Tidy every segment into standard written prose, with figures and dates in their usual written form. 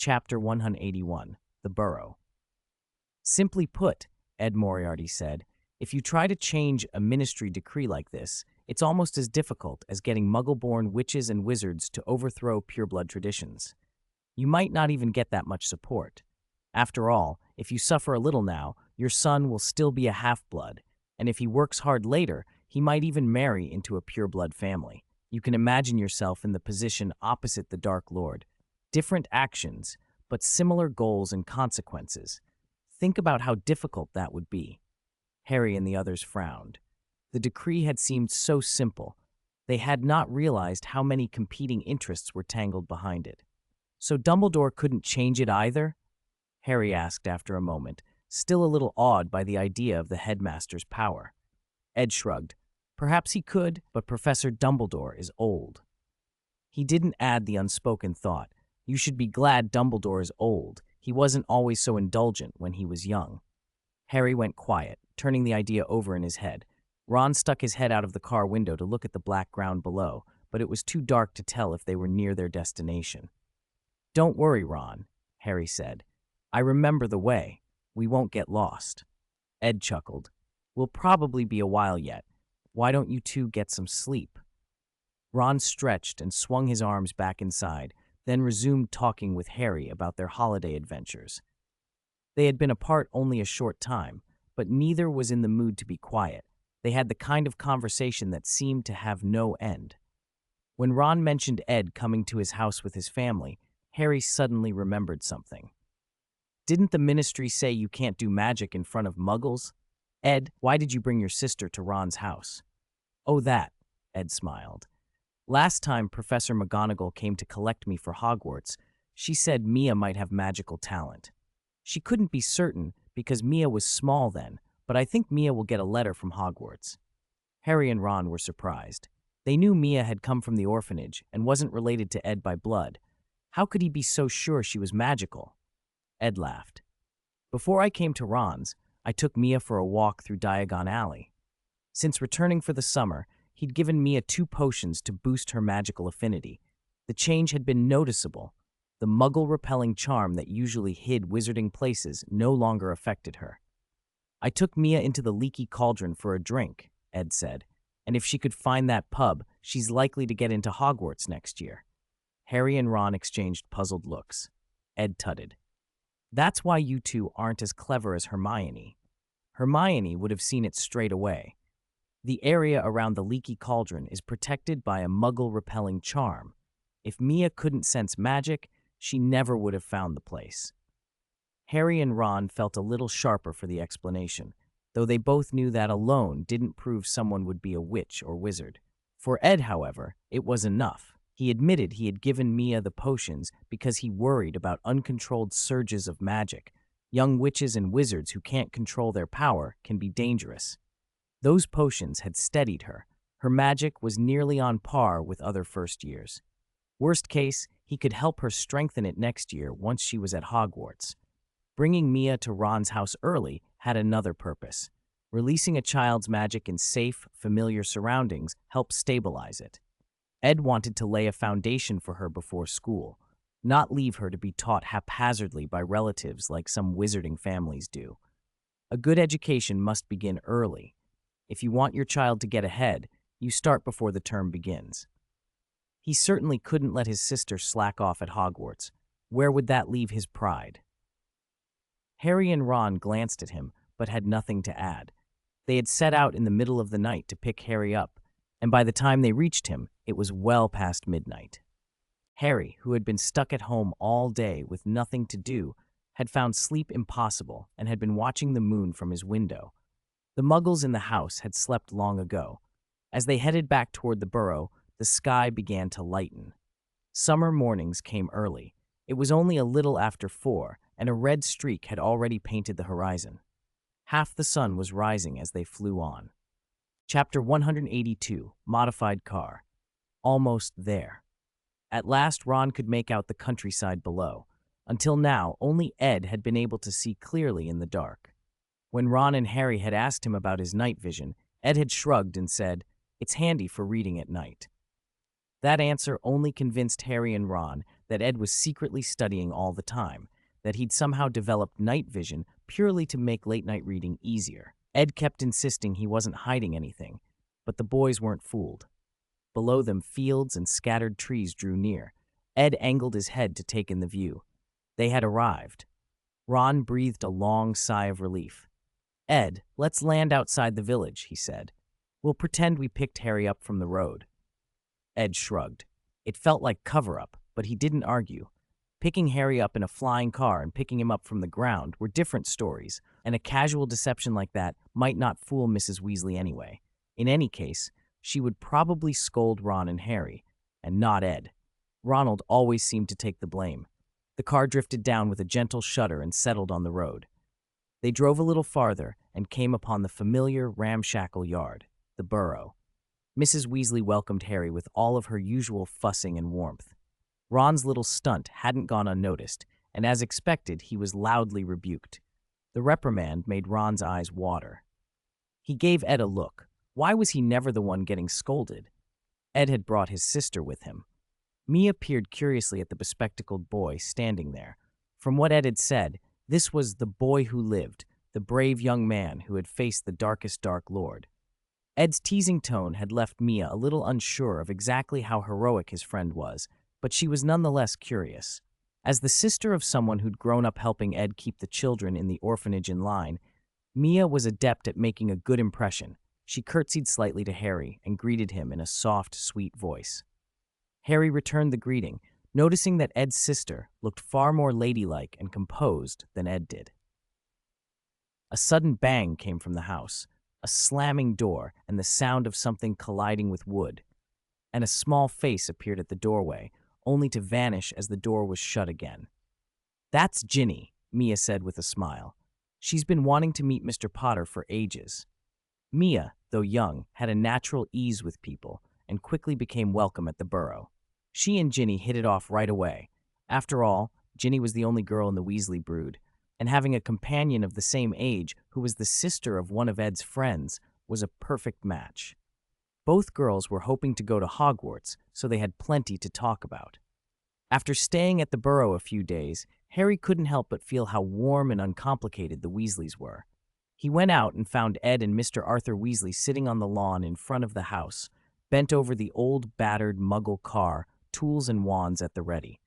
Chapter 181, The Burrow. Simply put, Ed Moriarty said, if you try to change a ministry decree like this, it's almost as difficult as getting muggle-born witches and wizards to overthrow pureblood traditions. You might not even get that much support. After all, if you suffer a little now, your son will still be a half-blood, and if he works hard later, he might even marry into a pureblood family. You can imagine yourself in the position opposite the Dark Lord. Different actions, but similar goals and consequences. Think about how difficult that would be. Harry and the others frowned. The decree had seemed so simple. They had not realized how many competing interests were tangled behind it. So Dumbledore couldn't change it either? Harry asked after a moment, still a little awed by the idea of the headmaster's power. Ed shrugged. Perhaps he could, but Professor Dumbledore is old. He didn't add the unspoken thought. You should be glad Dumbledore is old. He wasn't always so indulgent when he was young. Harry went quiet, turning the idea over in his head. Ron stuck his head out of the car window to look at the black ground below, but it was too dark to tell if they were near their destination. Don't worry, Ron, Harry said. I remember the way. We won't get lost. Ed chuckled. We'll probably be a while yet. Why don't you two get some sleep? Ron stretched and swung his arms back inside, then resumed talking with Harry about their holiday adventures. They had been apart only a short time, but neither was in the mood to be quiet. They had the kind of conversation that seemed to have no end. When Ron mentioned Ed coming to his house with his family, Harry suddenly remembered something. Didn't the ministry say you can't do magic in front of muggles? Ed, why did you bring your sister to Ron's house? Oh, that, Ed smiled. Last time Professor McGonagall came to collect me for Hogwarts, she said Mia might have magical talent. She couldn't be certain because Mia was small then, but I think Mia will get a letter from Hogwarts. Harry and Ron were surprised. They knew Mia had come from the orphanage and wasn't related to Ed by blood. How could he be so sure she was magical? Ed laughed. Before I came to Ron's, I took Mia for a walk through Diagon Alley. Since returning for the summer, he'd given Mia 2 potions to boost her magical affinity. The change had been noticeable. The muggle-repelling charm that usually hid wizarding places no longer affected her. I took Mia into the leaky cauldron for a drink, Ed said, and if she could find that pub, she's likely to get into Hogwarts next year. Harry and Ron exchanged puzzled looks. Ed tutted. That's why you two aren't as clever as Hermione. Hermione would have seen it straight away. The area around the leaky cauldron is protected by a muggle-repelling charm. If Mia couldn't sense magic, she never would have found the place. Harry and Ron felt a little sharper for the explanation, though they both knew that alone didn't prove someone would be a witch or wizard. For Ed, however, it was enough. He admitted he had given Mia the potions because he worried about uncontrolled surges of magic. Young witches and wizards who can't control their power can be dangerous. Those potions had steadied her. Her magic was nearly on par with other first years. Worst case, he could help her strengthen it next year once she was at Hogwarts. Bringing Mia to Ron's house early had another purpose. Releasing a child's magic in safe, familiar surroundings helped stabilize it. Ed wanted to lay a foundation for her before school, not leave her to be taught haphazardly by relatives like some wizarding families do. A good education must begin early. If you want your child to get ahead, you start before the term begins. He certainly couldn't let his sister slack off at Hogwarts. Where would that leave his pride? Harry and Ron glanced at him, but had nothing to add. They had set out in the middle of the night to pick Harry up, and by the time they reached him, it was well past midnight. Harry, who had been stuck at home all day with nothing to do, had found sleep impossible and had been watching the moon from his window. The muggles in the house had slept long ago. As they headed back toward the burrow, the sky began to lighten. Summer mornings came early. It was only a little after 4, and a red streak had already painted the horizon. Half the sun was rising as they flew on. Chapter 182, Modified Car. Almost there. At last, Ron could make out the countryside below. Until now, only Ed had been able to see clearly in the dark. When Ron and Harry had asked him about his night vision, Ed had shrugged and said, "It's handy for reading at night." That answer only convinced Harry and Ron that Ed was secretly studying all the time, that he'd somehow developed night vision purely to make late-night reading easier. Ed kept insisting he wasn't hiding anything, but the boys weren't fooled. Below them, fields and scattered trees drew near. Ed angled his head to take in the view. They had arrived. Ron breathed a long sigh of relief. "Ed, let's land outside the village," he said. "We'll pretend we picked Harry up from the road." Ed shrugged. It felt like cover-up, but he didn't argue. Picking Harry up in a flying car and picking him up from the ground were different stories, and a casual deception like that might not fool Mrs. Weasley anyway. In any case, she would probably scold Ron and Harry, and not Ed. Ronald always seemed to take the blame. The car drifted down with a gentle shudder and settled on the road. They drove a little farther and came upon the familiar ramshackle yard, the burrow. Mrs. Weasley welcomed Harry with all of her usual fussing and warmth. Ron's little stunt hadn't gone unnoticed, and as expected, he was loudly rebuked. The reprimand made Ron's eyes water. He gave Ed a look. Why was he never the one getting scolded? Ed had brought his sister with him. Mia peered curiously at the bespectacled boy standing there. From what Ed had said, this was the boy who lived, the brave young man who had faced the darkest Dark Lord. Ed's teasing tone had left Mia a little unsure of exactly how heroic his friend was, but she was nonetheless curious. As the sister of someone who'd grown up helping Ed keep the children in the orphanage in line, Mia was adept at making a good impression. She curtsied slightly to Harry and greeted him in a soft, sweet voice. Harry returned the greeting, noticing that Ed's sister looked far more ladylike and composed than Ed did. A sudden bang came from the house, a slamming door and the sound of something colliding with wood, and a small face appeared at the doorway, only to vanish as the door was shut again. "That's Ginny," Mia said with a smile. "She's been wanting to meet Mr. Potter for ages." Mia, though young, had a natural ease with people and quickly became welcome at the burrow. She and Ginny hit it off right away. After all, Ginny was the only girl in the Weasley brood, and having a companion of the same age who was the sister of one of Ed's friends was a perfect match. Both girls were hoping to go to Hogwarts, so they had plenty to talk about. After staying at the burrow a few days, Harry couldn't help but feel how warm and uncomplicated the Weasleys were. He went out and found Ed and Mr. Arthur Weasley sitting on the lawn in front of the house, bent over the old, battered Muggle car, tools and wands at the ready.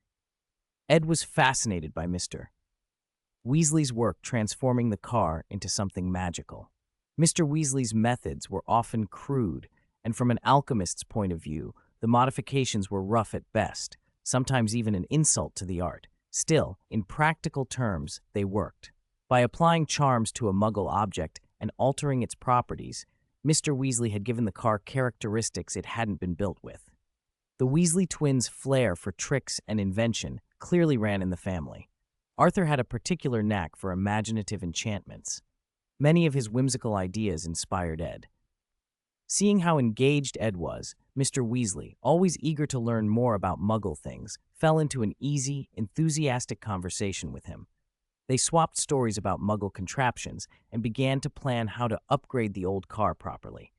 Ed was fascinated by Mr. Weasley's work transforming the car into something magical. Mr. Weasley's methods were often crude, and from an alchemist's point of view, the modifications were rough at best, sometimes even an insult to the art. Still, in practical terms, they worked. By applying charms to a Muggle object and altering its properties, Mr. Weasley had given the car characteristics it hadn't been built with. The Weasley twins' flair for tricks and invention clearly ran in the family. Arthur had a particular knack for imaginative enchantments. Many of his whimsical ideas inspired Ed. Seeing how engaged Ed was, Mr. Weasley, always eager to learn more about Muggle things, fell into an easy, enthusiastic conversation with him. They swapped stories about Muggle contraptions and began to plan how to upgrade the old car properly.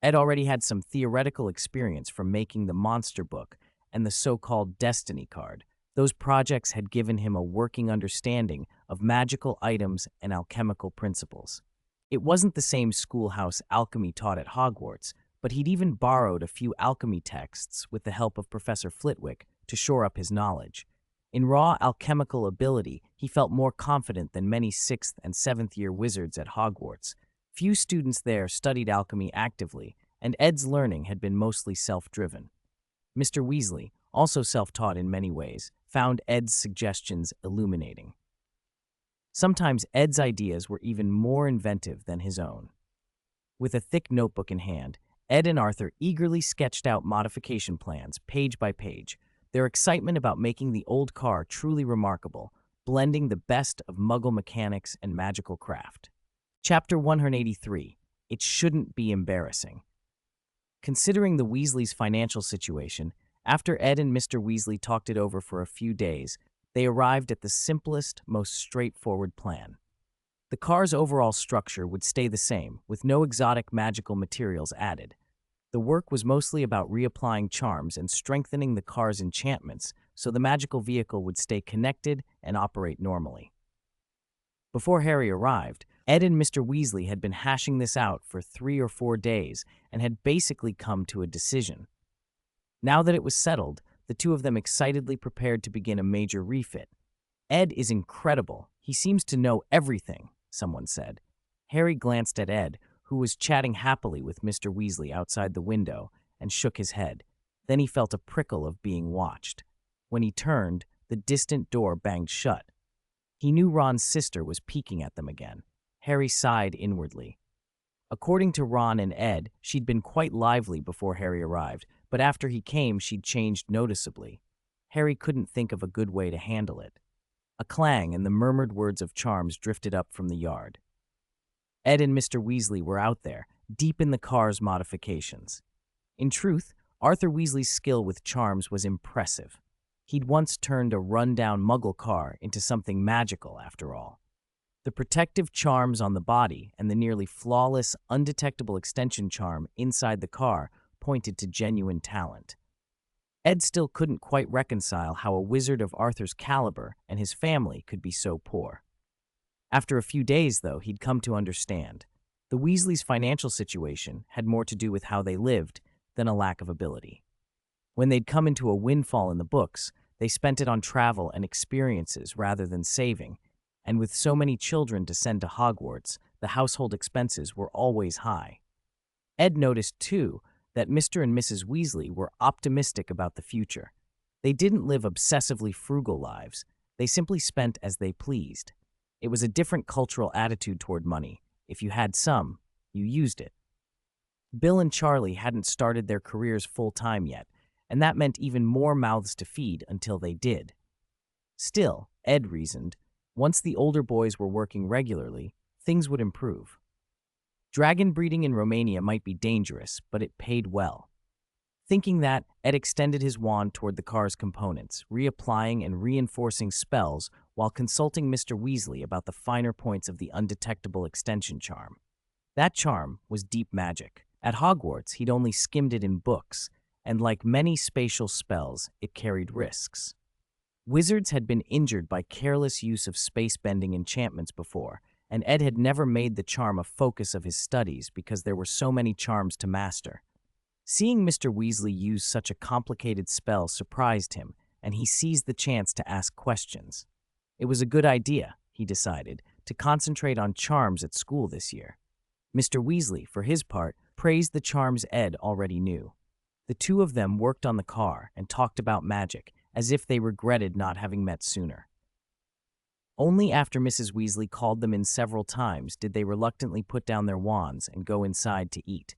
Ed already had some theoretical experience from making the monster book and the so-called destiny card. Those projects had given him a working understanding of magical items and alchemical principles. It wasn't the same schoolhouse alchemy taught at Hogwarts, but he'd even borrowed a few alchemy texts with the help of Professor Flitwick to shore up his knowledge. In raw alchemical ability, he felt more confident than many 6th and 7th year wizards at Hogwarts. Few students there studied alchemy actively, and Ed's learning had been mostly self-driven. Mr. Weasley, also self-taught in many ways, found Ed's suggestions illuminating. Sometimes Ed's ideas were even more inventive than his own. With a thick notebook in hand, Ed and Arthur eagerly sketched out modification plans, page by page, their excitement about making the old car truly remarkable, blending the best of Muggle mechanics and magical craft. Chapter 183. It Shouldn't Be Embarrassing. Considering the Weasleys' financial situation, after Ed and Mr. Weasley talked it over for a few days, they arrived at the simplest, most straightforward plan. The car's overall structure would stay the same, with no exotic magical materials added. The work was mostly about reapplying charms and strengthening the car's enchantments so the magical vehicle would stay connected and operate normally. Before Harry arrived, Ed and Mr. Weasley had been hashing this out for 3 or 4 days and had basically come to a decision. Now that it was settled, the two of them excitedly prepared to begin a major refit. "Ed is incredible. He seems to know everything," someone said. Harry glanced at Ed, who was chatting happily with Mr. Weasley outside the window, and shook his head. Then he felt a prickle of being watched. When he turned, the distant door banged shut. He knew Ron's sister was peeking at them again. Harry sighed inwardly. According to Ron and Ed, she'd been quite lively before Harry arrived, but after he came, she'd changed noticeably. Harry couldn't think of a good way to handle it. A clang and the murmured words of charms drifted up from the yard. Ed and Mr. Weasley were out there, deep in the car's modifications. In truth, Arthur Weasley's skill with charms was impressive. He'd once turned a run-down Muggle car into something magical, after all. The protective charms on the body and the nearly flawless, undetectable extension charm inside the car pointed to genuine talent. Ed still couldn't quite reconcile how a wizard of Arthur's caliber and his family could be so poor. After a few days, though, he'd come to understand. The Weasleys' financial situation had more to do with how they lived than a lack of ability. When they'd come into a windfall in the books, they spent it on travel and experiences rather than saving, and with so many children to send to Hogwarts, the household expenses were always high. Ed noticed, too, that Mr. and Mrs. Weasley were optimistic about the future. They didn't live obsessively frugal lives. They simply spent as they pleased. It was a different cultural attitude toward money. If you had some, you used it. Bill and Charlie hadn't started their careers full-time yet, and that meant even more mouths to feed until they did. Still, Ed reasoned, once the older boys were working regularly, things would improve. Dragon breeding in Romania might be dangerous, but it paid well. Thinking that, Ed extended his wand toward the car's components, reapplying and reinforcing spells while consulting Mr. Weasley about the finer points of the undetectable extension charm. That charm was deep magic. At Hogwarts, he'd only skimmed it in books, and like many spatial spells, it carried risks. Wizards had been injured by careless use of space-bending enchantments before, and Ed had never made the charm a focus of his studies because there were so many charms to master. Seeing Mr. Weasley use such a complicated spell surprised him, and he seized the chance to ask questions. It was a good idea, he decided, to concentrate on charms at school this year. Mr. Weasley, for his part, praised the charms Ed already knew. The two of them worked on the car and talked about magic, as if they regretted not having met sooner. Only after Mrs. Weasley called them in several times did they reluctantly put down their wands and go inside to eat.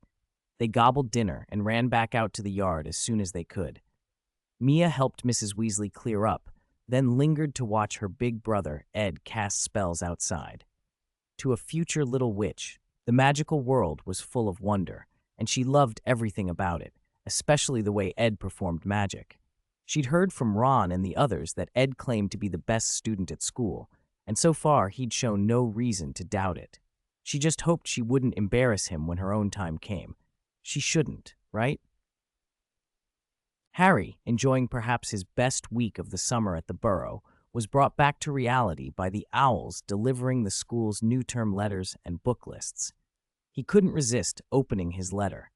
They gobbled dinner and ran back out to the yard as soon as they could. Mia helped Mrs. Weasley clear up, then lingered to watch her big brother, Ed, cast spells outside. To a future little witch, the magical world was full of wonder, and she loved everything about it, especially the way Ed performed magic. She'd heard from Ron and the others that Ed claimed to be the best student at school, and so far he'd shown no reason to doubt it. She just hoped she wouldn't embarrass him when her own time came. She shouldn't, right? Harry, enjoying perhaps his best week of the summer at the Burrow, was brought back to reality by the owls delivering the school's new term letters and book lists. He couldn't resist opening his letter.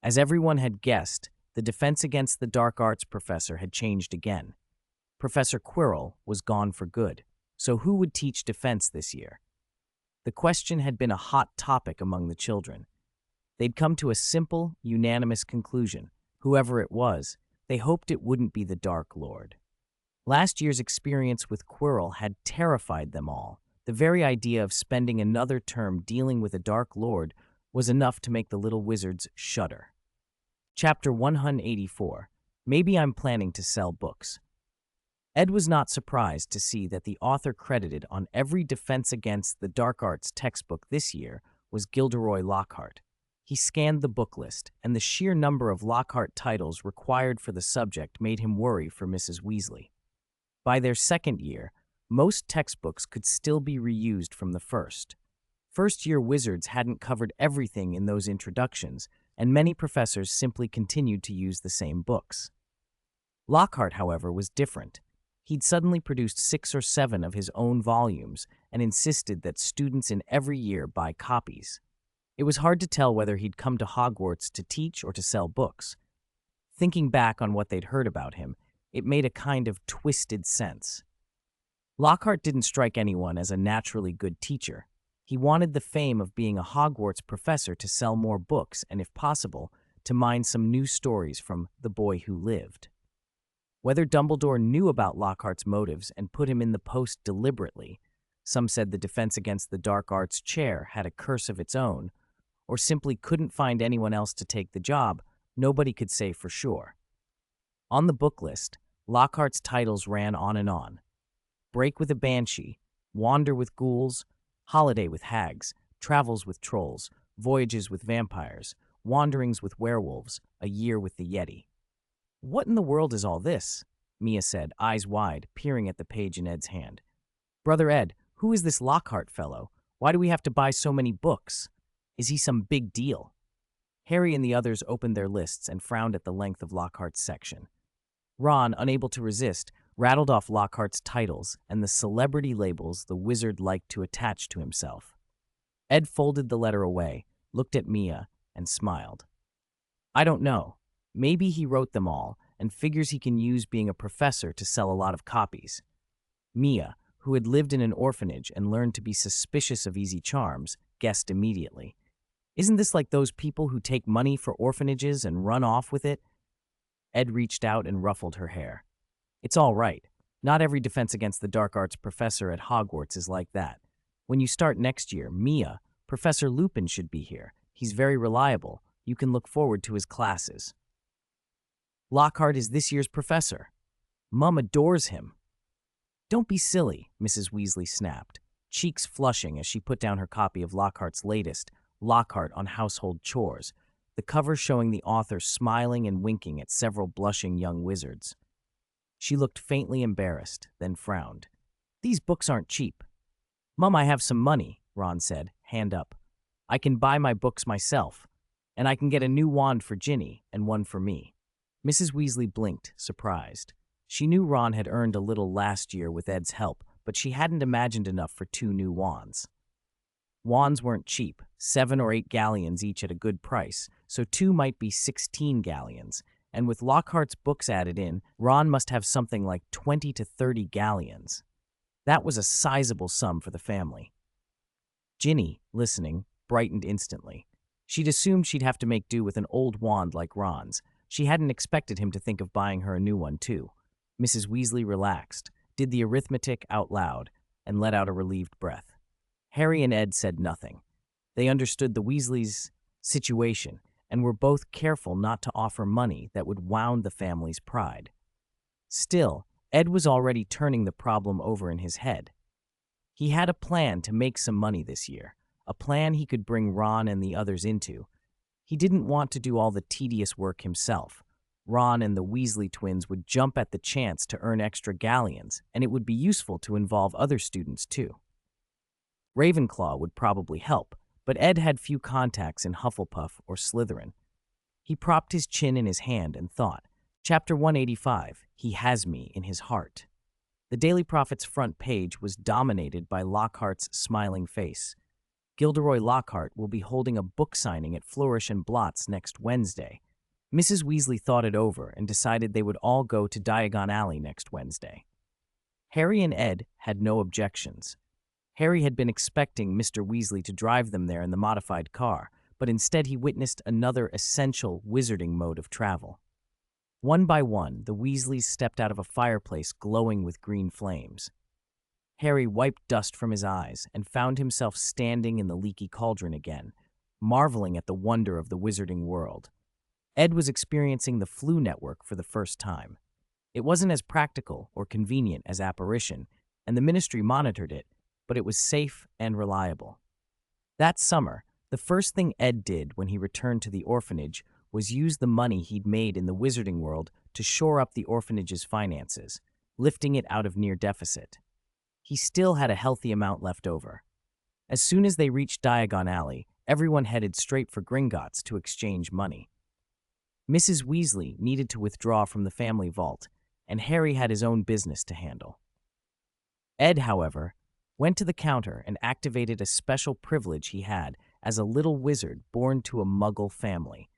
As everyone had guessed, the defense against the dark arts professor had changed again. Professor Quirrell was gone for good, so who would teach defense this year? The question had been a hot topic among the children. They'd come to a simple, unanimous conclusion. Whoever it was, they hoped it wouldn't be the Dark Lord. Last year's experience with Quirrell had terrified them all. The very idea of spending another term dealing with a Dark Lord was enough to make the little wizards shudder. Chapter 184. Maybe I'm planning to sell books. Ed was not surprised to see that the author credited on every Defense Against the Dark Arts textbook this year was Gilderoy Lockhart. He scanned the book list, and the sheer number of Lockhart titles required for the subject made him worry for Mrs. Weasley. By their second year, most textbooks could still be reused from the first. First-year wizards hadn't covered everything in those introductions, and many professors simply continued to use the same books. Lockhart, however, was different. He'd suddenly produced 6 or 7 of his own volumes and insisted that students in every year buy copies. It was hard to tell whether he'd come to Hogwarts to teach or to sell books. Thinking back on what they'd heard about him, it made a kind of twisted sense. Lockhart didn't strike anyone as a naturally good teacher. He wanted the fame of being a Hogwarts professor to sell more books and, if possible, to mine some new stories from The Boy Who Lived. Whether Dumbledore knew about Lockhart's motives and put him in the post deliberately, some said the Defense Against the Dark Arts chair had a curse of its own, or simply couldn't find anyone else to take the job, nobody could say for sure. On the book list, Lockhart's titles ran on and on. Break with a Banshee, Wander with Ghouls, Holiday with Hags, Travels with Trolls, Voyages with Vampires, Wanderings with Werewolves, A Year with the Yeti. "What in the world is all this?" Mia said, eyes wide, peering at the page in Ed's hand. "Brother Ed, who is this Lockhart fellow? Why do we have to buy so many books? Is he some big deal?" Harry and the others opened their lists and frowned at the length of Lockhart's section. Ron, unable to resist, rattled off Lockhart's titles and the celebrity labels the wizard liked to attach to himself. Ed folded the letter away, looked at Mia, and smiled. "I don't know. Maybe he wrote them all and figures he can use being a professor to sell a lot of copies." Mia, who had lived in an orphanage and learned to be suspicious of easy charms, guessed immediately. "Isn't this like those people who take money for orphanages and run off with it?" Ed reached out and ruffled her hair. "It's all right. Not every Defense Against the Dark Arts professor at Hogwarts is like that. When you start next year, Mia, Professor Lupin should be here. He's very reliable. You can look forward to his classes." "Lockhart is this year's professor. Mum adores him." "Don't be silly," Mrs. Weasley snapped, cheeks flushing as she put down her copy of Lockhart's latest, Lockhart on Household Chores, the cover showing the author smiling and winking at several blushing young wizards. She looked faintly embarrassed, then frowned. "These books aren't cheap." "Mum, I have some money," Ron said, hand up. "I can buy my books myself, and I can get a new wand for Ginny and one for me." Mrs. Weasley blinked, surprised. She knew Ron had earned a little last year with Ed's help, but she hadn't imagined enough for 2 new wands. Wands weren't cheap, 7 or 8 galleons each at a good price, so 2 might be 16 galleons, and with Lockhart's books added in, Ron must have something like 20 to 30 galleons. That was a sizable sum for the family. Ginny, listening, brightened instantly. She'd assumed she'd have to make do with an old wand like Ron's. She hadn't expected him to think of buying her a new one, too. Mrs. Weasley relaxed, did the arithmetic out loud, and let out a relieved breath. Harry and Ed said nothing. They understood the Weasleys' situation and were both careful not to offer money that would wound the family's pride. Still, Ed was already turning the problem over in his head. He had a plan to make some money this year, a plan he could bring Ron and the others into. He didn't want to do all the tedious work himself. Ron and the Weasley twins would jump at the chance to earn extra galleons, and it would be useful to involve other students too. Ravenclaw would probably help, but Ed had few contacts in Hufflepuff or Slytherin. He propped his chin in his hand and thought. Chapter 185, He Has Me in His Heart. The Daily Prophet's front page was dominated by Lockhart's smiling face. Gilderoy Lockhart will be holding a book signing at Flourish and Blott's next Wednesday. Mrs. Weasley thought it over and decided they would all go to Diagon Alley next Wednesday. Harry and Ed had no objections. Harry had been expecting Mr. Weasley to drive them there in the modified car, but instead he witnessed another essential wizarding mode of travel. One by one, the Weasleys stepped out of a fireplace glowing with green flames. Harry wiped dust from his eyes and found himself standing in the leaky cauldron again, marveling at the wonder of the wizarding world. Ed was experiencing the Flu Network for the first time. It wasn't as practical or convenient as Apparition, and the Ministry monitored it, but it was safe and reliable. That summer, the first thing Ed did when he returned to the orphanage was use the money he'd made in the wizarding world to shore up the orphanage's finances, lifting it out of near deficit. He still had a healthy amount left over. As soon as they reached Diagon Alley, everyone headed straight for Gringotts to exchange money. Mrs. Weasley needed to withdraw from the family vault, and Harry had his own business to handle. Ed, however, went to the counter and activated a special privilege he had as a little wizard born to a Muggle family,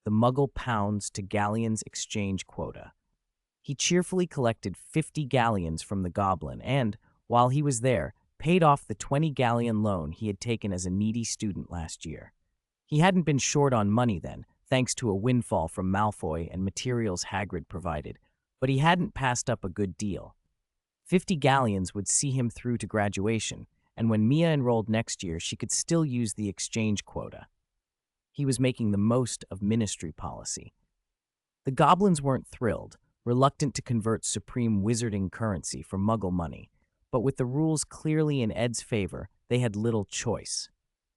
the Muggle Pounds to Galleons exchange quota. He cheerfully collected 50 galleons from the goblin and, while he was there, paid off the 20-galleon loan he had taken as a needy student last year. He hadn't been short on money then, thanks to a windfall from Malfoy and materials Hagrid provided, but he hadn't passed up a good deal. 50 galleons would see him through to graduation, and when Mia enrolled next year, she could still use the exchange quota. He was making the most of ministry policy. The goblins weren't thrilled, reluctant to convert supreme wizarding currency for Muggle money, but with the rules clearly in Ed's favor, they had little choice.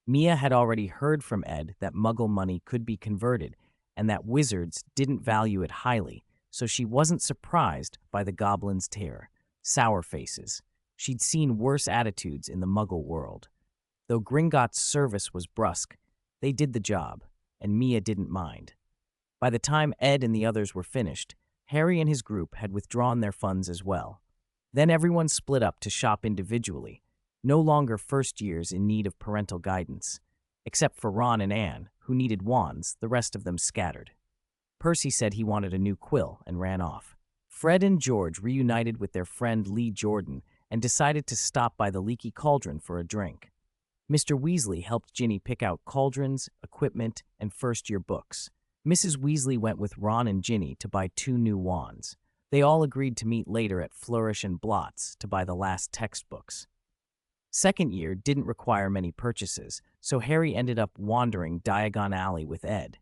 Mia had already heard from Ed that Muggle money could be converted and that wizards didn't value it highly, so she wasn't surprised by the goblins' terror. Sour faces. She'd seen worse attitudes in the Muggle world. Though Gringotts' service was brusque, they did the job, and Mia didn't mind. By the time Ed and the others were finished, Harry and his group had withdrawn their funds as well. Then everyone split up to shop individually, no longer first years in need of parental guidance. Except for Ron and Anne, who needed wands, the rest of them scattered. Percy said he wanted a new quill and ran off. Fred and George reunited with their friend Lee Jordan and decided to stop by the Leaky Cauldron for a drink. Mr. Weasley helped Ginny pick out cauldrons, equipment, and first-year books. Mrs. Weasley went with Ron and Ginny to buy 2 new wands. They all agreed to meet later at Flourish and Blotts to buy the last textbooks. Second year didn't require many purchases, so Harry ended up wandering Diagon Alley with Ed.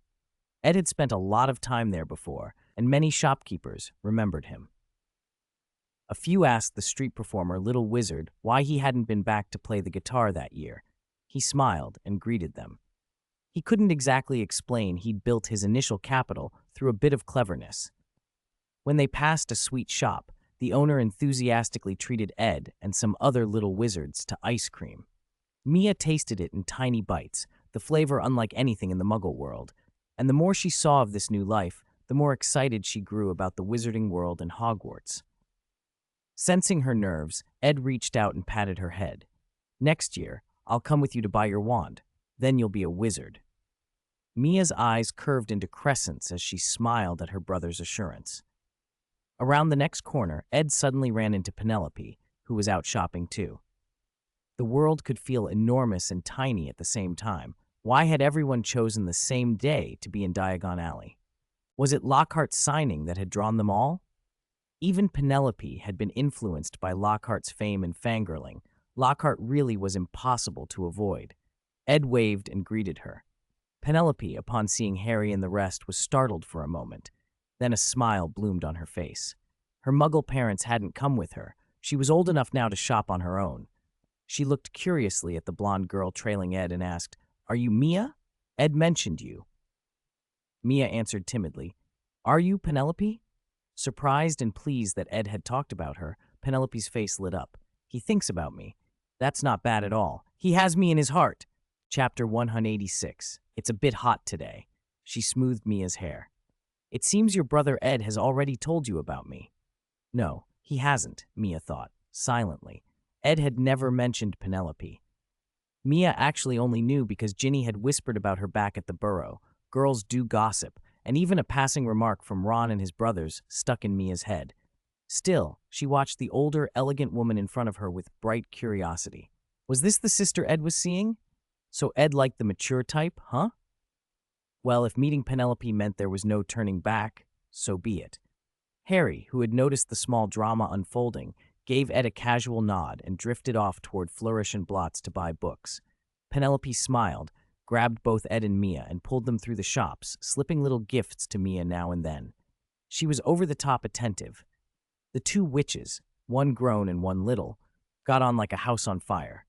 Ed had spent a lot of time there before, and many shopkeepers remembered him. A few asked the street performer Little Wizard why he hadn't been back to play the guitar that year. He smiled and greeted them. He couldn't exactly explain he'd built his initial capital through a bit of cleverness. When they passed a sweet shop, the owner enthusiastically treated Ed and some other little wizards to ice cream. Mia tasted it in tiny bites, the flavor unlike anything in the Muggle world, and the more she saw of this new life, the more excited she grew about the wizarding world and Hogwarts. Sensing her nerves, Ed reached out and patted her head. "Next year, I'll come with you to buy your wand. Then you'll be a wizard." Mia's eyes curved into crescents as she smiled at her brother's assurance. Around the next corner, Ed suddenly ran into Penelope, who was out shopping too. The world could feel enormous and tiny at the same time. Why had everyone chosen the same day to be in Diagon Alley? Was it Lockhart's signing that had drawn them all? Even Penelope had been influenced by Lockhart's fame and fangirling. Lockhart really was impossible to avoid. Ed waved and greeted her. Penelope, upon seeing Harry and the rest, was startled for a moment. Then a smile bloomed on her face. Her Muggle parents hadn't come with her. She was old enough now to shop on her own. She looked curiously at the blonde girl trailing Ed and asked, "Are you Mia? Ed mentioned you." Mia answered timidly, "Are you Penelope?" Surprised and pleased that Ed had talked about her, Penelope's face lit up. "He thinks about me. That's not bad at all. He has me in his heart." Chapter 186. It's a bit hot today. She smoothed Mia's hair. "It seems your brother Ed has already told you about me." No, he hasn't, Mia thought, silently. Ed had never mentioned Penelope. Mia actually only knew because Ginny had whispered about her back at the Burrow. Girls do gossip, and even a passing remark from Ron and his brothers stuck in Mia's head. Still, she watched the older, elegant woman in front of her with bright curiosity. Was this the sister Ed was seeing? So Ed liked the mature type, huh? Well, if meeting Penelope meant there was no turning back, so be it. Harry, who had noticed the small drama unfolding, gave Ed a casual nod and drifted off toward Flourish and Blotts to buy books. Penelope smiled, grabbed both Ed and Mia, and pulled them through the shops, slipping little gifts to Mia now and then. She was over-the-top attentive. The 2 witches, one grown and one little, got on like a house on fire.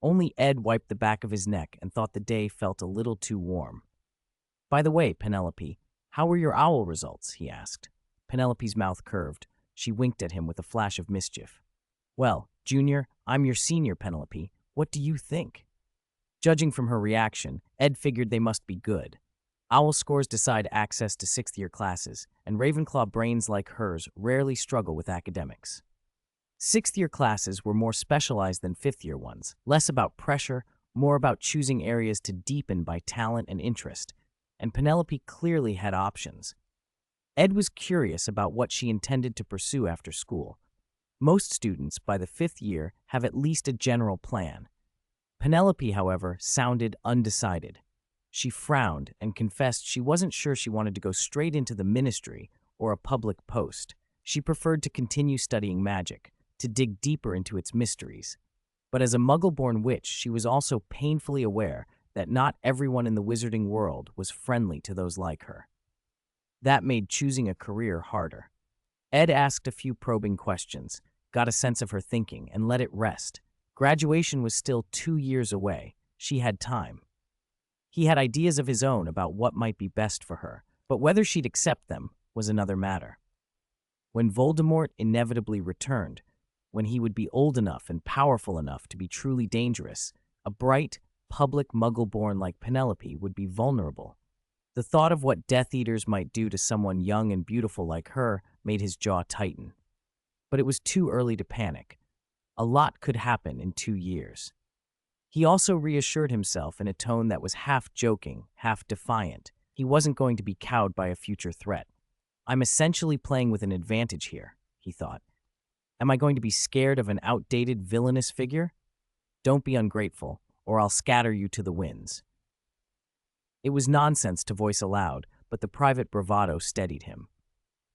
Only Ed wiped the back of his neck and thought the day felt a little too warm. "By the way, Penelope, how were your owl results?" he asked. Penelope's mouth curved. She winked at him with a flash of mischief. "Well, Junior, I'm your senior, Penelope. What do you think?" Judging from her reaction, Ed figured they must be good. Owl scores decide access to sixth-year classes, and Ravenclaw brains like hers rarely struggle with academics. Sixth-year classes were more specialized than fifth-year ones, less about pressure, more about choosing areas to deepen by talent and interest, and Penelope clearly had options. Ed was curious about what she intended to pursue after school. Most students, by the fifth year, have at least a general plan. Penelope, however, sounded undecided. She frowned and confessed she wasn't sure she wanted to go straight into the ministry or a public post. She preferred to continue studying magic, to dig deeper into its mysteries. But as a Muggle-born witch, she was also painfully aware that not everyone in the wizarding world was friendly to those like her. That made choosing a career harder. Ed asked a few probing questions, got a sense of her thinking, and let it rest. Graduation was still 2 years away. She had time. He had ideas of his own about what might be best for her, but whether she'd accept them was another matter. When Voldemort inevitably returned, when he would be old enough and powerful enough to be truly dangerous, a bright, public Muggle-born like Penelope would be vulnerable. The thought of what Death Eaters might do to someone young and beautiful like her made his jaw tighten. But it was too early to panic. A lot could happen in 2 years. He also reassured himself in a tone that was half joking, half defiant. He wasn't going to be cowed by a future threat. I'm essentially playing with an advantage here, he thought. Am I going to be scared of an outdated villainous figure? Don't be ungrateful, or I'll scatter you to the winds. It was nonsense to voice aloud, but the private bravado steadied him.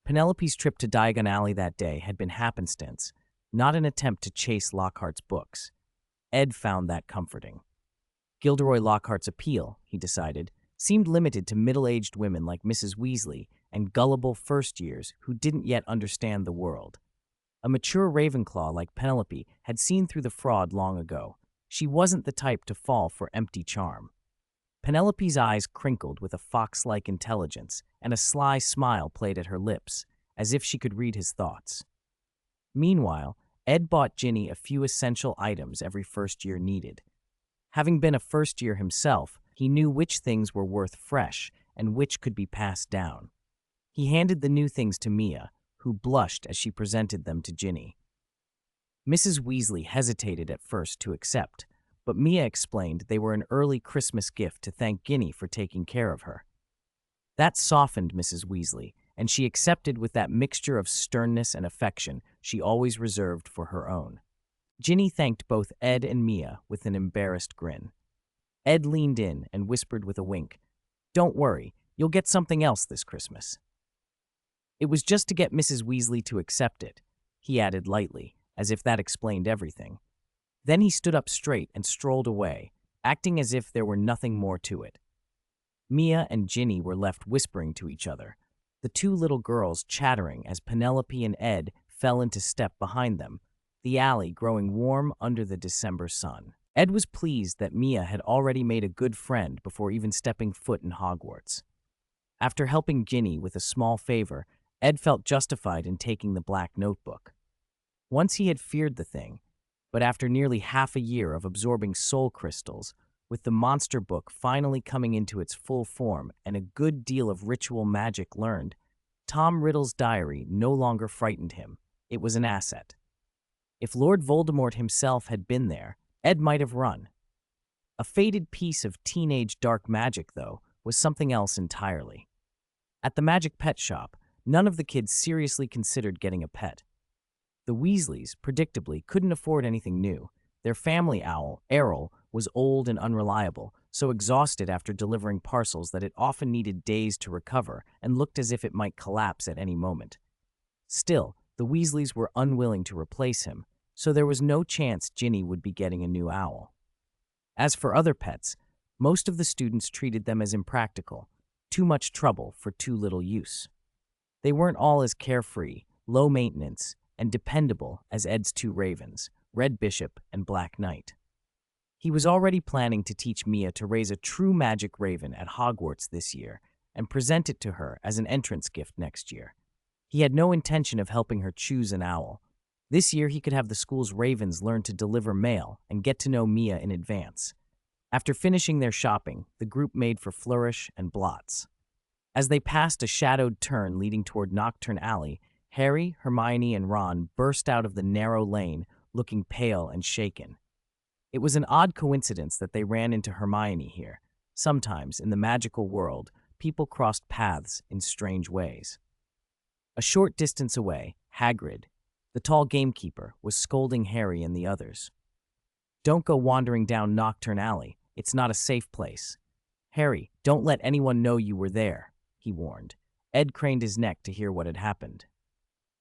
Penelope's trip to Diagon Alley that day had been happenstance, not an attempt to chase Lockhart's books. Ed found that comforting. Gilderoy Lockhart's appeal, he decided, seemed limited to middle-aged women like Mrs. Weasley and gullible first-years who didn't yet understand the world. A mature Ravenclaw like Penelope had seen through the fraud long ago. She wasn't the type to fall for empty charm. Penelope's eyes crinkled with a fox-like intelligence, and a sly smile played at her lips, as if she could read his thoughts. Meanwhile, Ed bought Ginny a few essential items every first year needed. Having been a first year himself, he knew which things were worth fresh and which could be passed down. He handed the new things to Mia, who blushed as she presented them to Ginny. Mrs. Weasley hesitated at first to accept, but Mia explained they were an early Christmas gift to thank Ginny for taking care of her. That softened Mrs. Weasley, and she accepted with that mixture of sternness and affection she always reserved for her own. Ginny thanked both Ed and Mia with an embarrassed grin. Ed leaned in and whispered with a wink, "Don't worry, you'll get something else this Christmas." It was just to get Mrs. Weasley to accept it, he added lightly, as if that explained everything. Then he stood up straight and strolled away, acting as if there were nothing more to it. Mia and Ginny were left whispering to each other, the two little girls chattering as Penelope and Ed fell into step behind them, the alley growing warm under the December sun. Ed was pleased that Mia had already made a good friend before even stepping foot in Hogwarts. After helping Ginny with a small favor, Ed felt justified in taking the black notebook. Once he had feared the thing, but after nearly half a year of absorbing soul crystals, with the monster book finally coming into its full form and a good deal of ritual magic learned, Tom Riddle's diary no longer frightened him. It was an asset. If Lord Voldemort himself had been there, Ed might have run. A faded piece of teenage dark magic, though, was something else entirely. At the magic pet shop, none of the kids seriously considered getting a pet. The Weasleys, predictably, couldn't afford anything new. Their family owl, Errol, was old and unreliable, so exhausted after delivering parcels that it often needed days to recover and looked as if it might collapse at any moment. Still, the Weasleys were unwilling to replace him, so there was no chance Ginny would be getting a new owl. As for other pets, most of the students treated them as impractical, too much trouble for too little use. They weren't all as carefree, low maintenance, and dependable as Ed's two ravens, Red Bishop and Black Knight. He was already planning to teach Mia to raise a true magic raven at Hogwarts this year and present it to her as an entrance gift next year. He had no intention of helping her choose an owl. This year he could have the school's ravens learn to deliver mail and get to know Mia in advance. After finishing their shopping, the group made for Flourish and Blots. As they passed a shadowed turn leading toward Nocturne Alley, Harry, Hermione, and Ron burst out of the narrow lane, looking pale and shaken. It was an odd coincidence that they ran into Hermione here. Sometimes, in the magical world, people crossed paths in strange ways. A short distance away, Hagrid, the tall gamekeeper, was scolding Harry and the others. "Don't go wandering down Nocturne Alley. It's not a safe place. Harry, don't let anyone know you were there," he warned. Ed craned his neck to hear what had happened.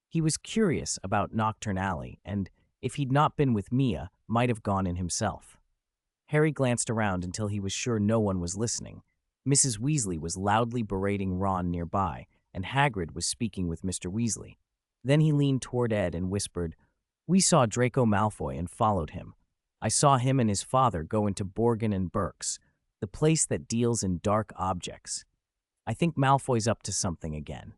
He was curious about Nocturne Alley, and, if he'd not been with Mia, might have gone in himself. Harry glanced around until he was sure no one was listening. Mrs. Weasley was loudly berating Ron nearby, and Hagrid was speaking with Mr. Weasley. Then he leaned toward Ed and whispered, "We saw Draco Malfoy and followed him. I saw him and his father go into Borgin and Burke's, the place that deals in dark objects. I think Malfoy's up to something again."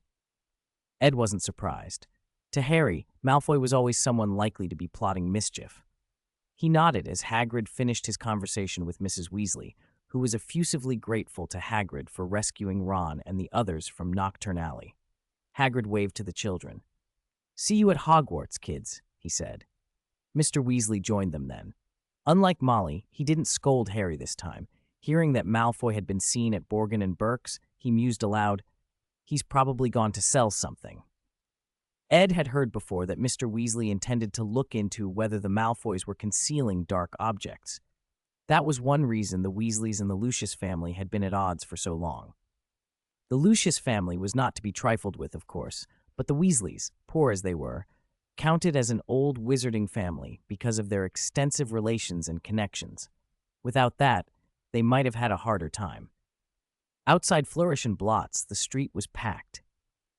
Ed wasn't surprised. To Harry, Malfoy was always someone likely to be plotting mischief. He nodded as Hagrid finished his conversation with Mrs. Weasley, who was effusively grateful to Hagrid for rescuing Ron and the others from Nocturne Alley. Hagrid waved to the children. "See you at Hogwarts, kids," he said. Mr. Weasley joined them then. Unlike Molly, he didn't scold Harry this time. Hearing that Malfoy had been seen at Borgin and Burke's, he mused aloud, "He's probably gone to sell something." Ed had heard before that Mr. Weasley intended to look into whether the Malfoys were concealing dark objects. That was one reason the Weasleys and the Lucius family had been at odds for so long. The Lucius family was not to be trifled with, of course, but the Weasleys, poor as they were, counted as an old wizarding family because of their extensive relations and connections. Without that, they might have had a harder time. Outside Flourish and Blots, the street was packed.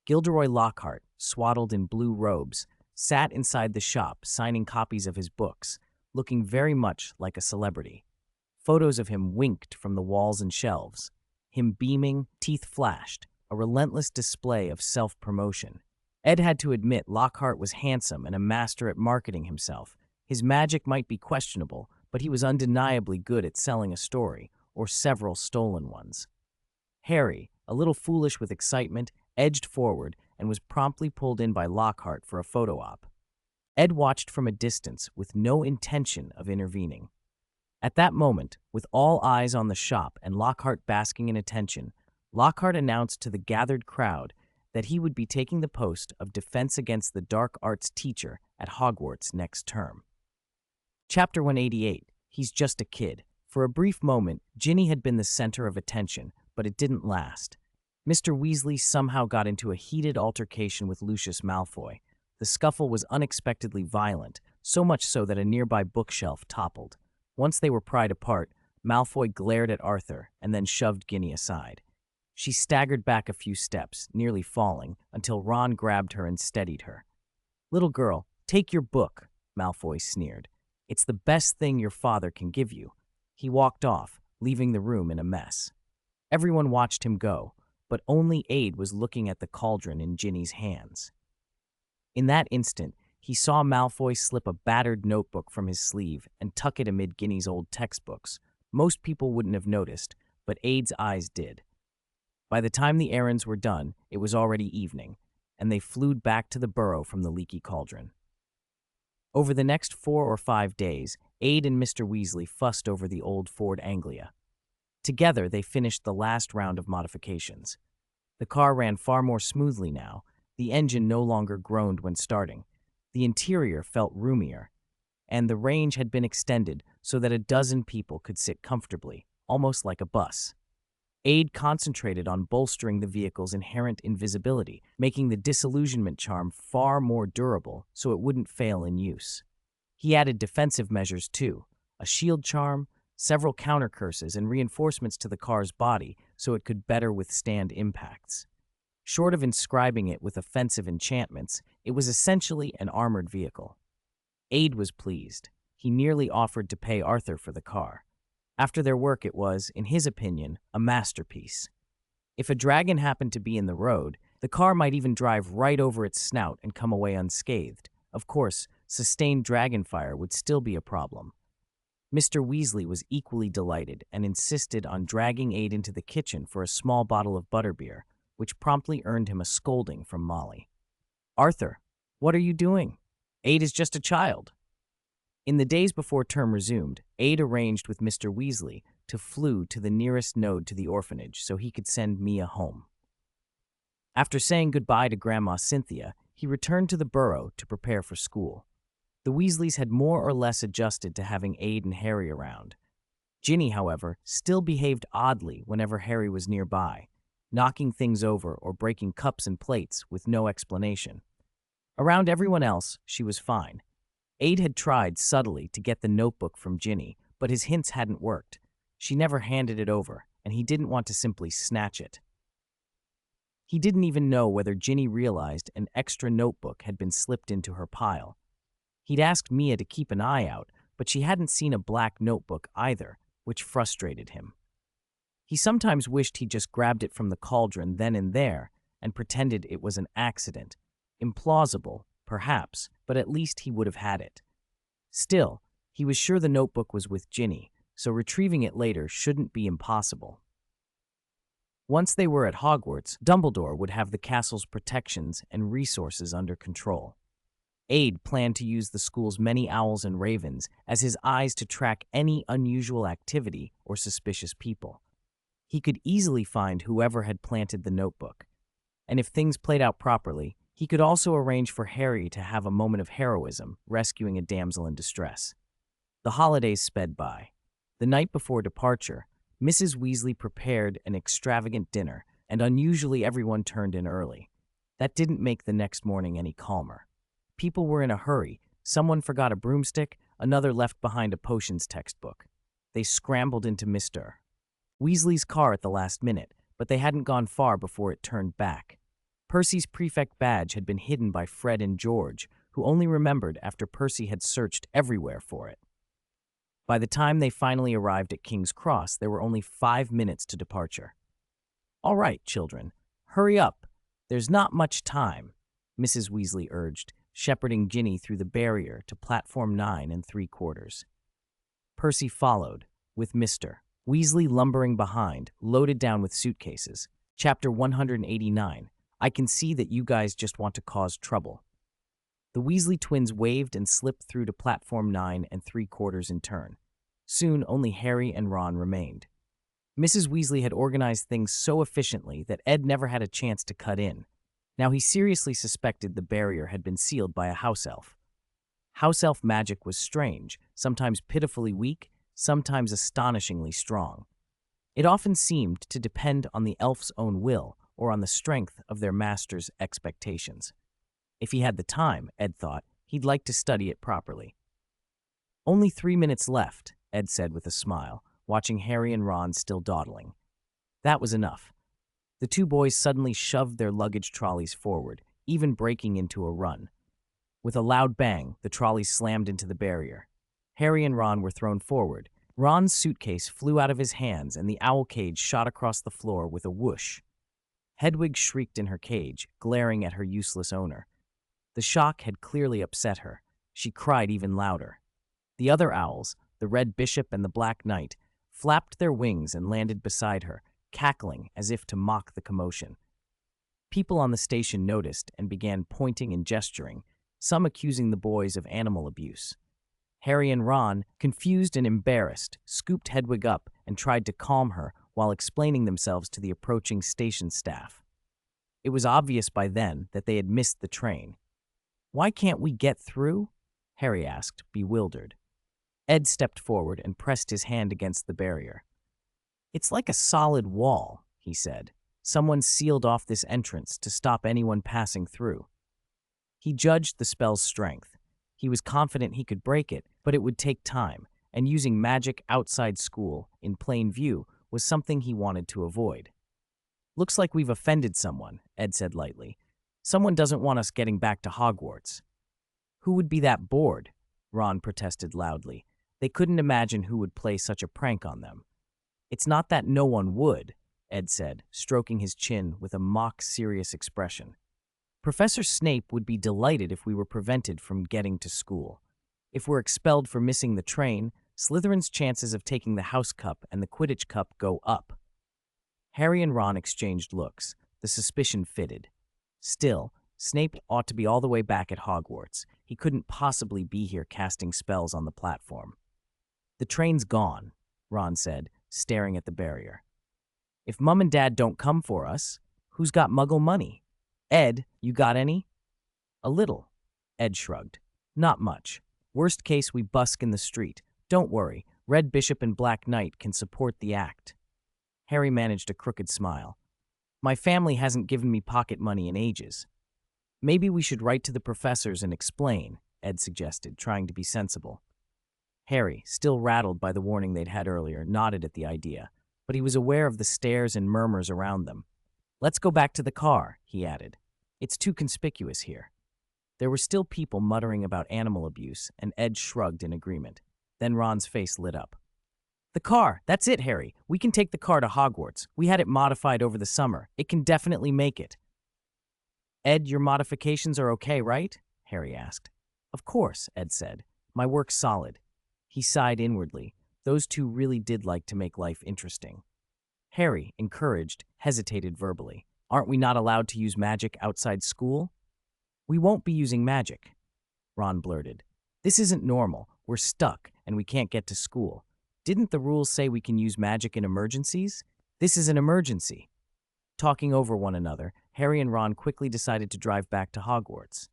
Gilderoy Lockhart, swaddled in blue robes, sat inside the shop signing copies of his books, looking very much like a celebrity. Photos of him winked from the walls and shelves. Him beaming, teeth flashed, a relentless display of self-promotion. Ed had to admit Lockhart was handsome and a master at marketing himself. His magic might be questionable, but he was undeniably good at selling a story, or several stolen ones. Harry, a little foolish with excitement, edged forward and was promptly pulled in by Lockhart for a photo op. Ed watched from a distance with no intention of intervening. At that moment, with all eyes on the shop and Lockhart basking in attention, Lockhart announced to the gathered crowd that he would be taking the post of Defense Against the Dark Arts teacher at Hogwarts next term. Chapter 188, He's Just a Kid. For a brief moment, Ginny had been the center of attention, but it didn't last. Mr. Weasley somehow got into a heated altercation with Lucius Malfoy. The scuffle was unexpectedly violent, so much so that a nearby bookshelf toppled. Once they were pried apart, Malfoy glared at Arthur and then shoved Ginny aside. She staggered back a few steps, nearly falling, until Ron grabbed her and steadied her. "Little girl, take your book," Malfoy sneered. "It's the best thing your father can give you." He walked off, leaving the room in a mess. Everyone watched him go, but only Aid was looking at the cauldron in Ginny's hands. In that instant, he saw Malfoy slip a battered notebook from his sleeve and tuck it amid Ginny's old textbooks. Most people wouldn't have noticed, but Aid's eyes did. By the time the errands were done, it was already evening, and they flew back to the burrow from the leaky cauldron. Over the next 4 or 5 days, Aid and Mr. Weasley fussed over the old Ford Anglia. Together, they finished the last round of modifications. The car ran far more smoothly now. The engine no longer groaned when starting. The interior felt roomier, and the range had been extended so that a dozen people could sit comfortably, almost like a bus. Aid concentrated on bolstering the vehicle's inherent invisibility, making the disillusionment charm far more durable so it wouldn't fail in use. He added defensive measures too, a shield charm, several counter curses, and reinforcements to the car's body so it could better withstand impacts. Short of inscribing it with offensive enchantments, it was essentially an armored vehicle. Aid was pleased. He nearly offered to pay Arthur for the car. After their work, it was, in his opinion, a masterpiece. If a dragon happened to be in the road, the car might even drive right over its snout and come away unscathed. Of course, sustained dragon fire would still be a problem. Mr. Weasley was equally delighted and insisted on dragging Aid into the kitchen for a small bottle of butterbeer, which promptly earned him a scolding from Molly. "Arthur, what are you doing? Aid is just a child." In the days before term resumed, Aid arranged with Mr. Weasley to flew to the nearest node to the orphanage so he could send Mia home. After saying goodbye to Grandma Cynthia, he returned to the burrow to prepare for school. The Weasleys had more or less adjusted to having Aid and Harry around. Ginny, however, still behaved oddly whenever Harry was nearby, knocking things over or breaking cups and plates with no explanation. Around everyone else, she was fine. Aid had tried subtly to get the notebook from Ginny, but his hints hadn't worked. She never handed it over, and he didn't want to simply snatch it. He didn't even know whether Ginny realized an extra notebook had been slipped into her pile. He'd asked Mia to keep an eye out, but she hadn't seen a black notebook either, which frustrated him. He sometimes wished he'd just grabbed it from the cauldron then and there and pretended it was an accident. Implausible, perhaps, but at least he would have had it. Still, he was sure the notebook was with Ginny, so retrieving it later shouldn't be impossible. Once they were at Hogwarts, Dumbledore would have the castle's protections and resources under control. Aid planned to use the school's many owls and ravens as his eyes to track any unusual activity or suspicious people. He could easily find whoever had planted the notebook. And if things played out properly, he could also arrange for Harry to have a moment of heroism, rescuing a damsel in distress. The holidays sped by. The night before departure, Mrs. Weasley prepared an extravagant dinner, and unusually everyone turned in early. That didn't make the next morning any calmer. People were in a hurry. Someone forgot a broomstick, another left behind a potions textbook. They scrambled into Mr. Weasley's car at the last minute, but they hadn't gone far before it turned back. Percy's prefect badge had been hidden by Fred and George, who only remembered after Percy had searched everywhere for it. By the time they finally arrived at King's Cross, there were only 5 minutes to departure. "All right, children, hurry up. There's not much time," Mrs. Weasley urged, shepherding Ginny through the barrier to platform 9 3/4. Percy followed, with Mr. Weasley lumbering behind, loaded down with suitcases. Chapter 189. I can see that you guys just want to cause trouble. The Weasley twins waved and slipped through to platform 9 3/4 in turn. Soon, only Harry and Ron remained. Mrs. Weasley had organized things so efficiently that Ed never had a chance to cut in. Now he seriously suspected the barrier had been sealed by a house elf. House elf magic was strange, sometimes pitifully weak, sometimes astonishingly strong. It often seemed to depend on the elf's own will or on the strength of their master's expectations. If he had the time, Ed thought, he'd like to study it properly. "Only 3 minutes left," Ed said with a smile, watching Harry and Ron still dawdling. That was enough. The two boys suddenly shoved their luggage trolleys forward, even breaking into a run. With a loud bang, the trolleys slammed into the barrier. Harry and Ron were thrown forward. Ron's suitcase flew out of his hands, and the owl cage shot across the floor with a whoosh. Hedwig shrieked in her cage, glaring at her useless owner. The shock had clearly upset her. She cried even louder. The other owls, the Red Bishop and the Black Knight, flapped their wings and landed beside her, cackling as if to mock the commotion. People on the station noticed and began pointing and gesturing, some accusing the boys of animal abuse. Harry and Ron, confused and embarrassed, scooped Hedwig up and tried to calm her while explaining themselves to the approaching station staff. It was obvious by then that they had missed the train. "Why can't we get through?" Harry asked, bewildered. Ed stepped forward and pressed his hand against the barrier. "It's like a solid wall," he said. "Someone sealed off this entrance to stop anyone passing through." He judged the spell's strength. He was confident he could break it, but it would take time, and using magic outside school, in plain view, was something he wanted to avoid. "Looks like we've offended someone," Ed said lightly. "Someone doesn't want us getting back to Hogwarts." "Who would be that bored?" Ron protested loudly. They couldn't imagine who would play such a prank on them. "It's not that no one would," Ed said, stroking his chin with a mock-serious expression. "Professor Snape would be delighted if we were prevented from getting to school. If we're expelled for missing the train, Slytherin's chances of taking the House Cup and the Quidditch Cup go up. Harry and Ron exchanged looks. The suspicion fitted. Still, Snape ought to be all the way back at Hogwarts. He couldn't possibly be here casting spells on the platform. "The train's gone," Ron said, staring at the barrier. "If Mum and Dad don't come for us, who's got Muggle money? Ed, you got any?" "A little," Ed shrugged. "Not much. Worst case, we busk in the street. Don't worry, Red Bishop and Black Knight can support the act." Harry managed a crooked smile. "My family hasn't given me pocket money in ages." "Maybe we should write to the professors and explain," Ed suggested, trying to be sensible. Harry, still rattled by the warning they'd had earlier, nodded at the idea, but he was aware of the stares and murmurs around them. "Let's go back to the car," he added. "It's too conspicuous here." There were still people muttering about animal abuse, and Ed shrugged in agreement. Then Ron's face lit up. "The car! That's it, Harry! We can take the car to Hogwarts. We had it modified over the summer. It can definitely make it." "Ed, your modifications are okay, right?" Harry asked. "Of course," Ed said. "My work's solid." He sighed inwardly. Those two really did like to make life interesting. Harry, encouraged, hesitated verbally. "Aren't we not allowed to use magic outside school?" "We won't be using magic," Ron blurted. "This isn't normal. We're stuck, and we can't get to school. Didn't the rules say we can use magic in emergencies? This is an emergency." Talking over one another, Harry and Ron quickly decided to drive back to Hogwarts.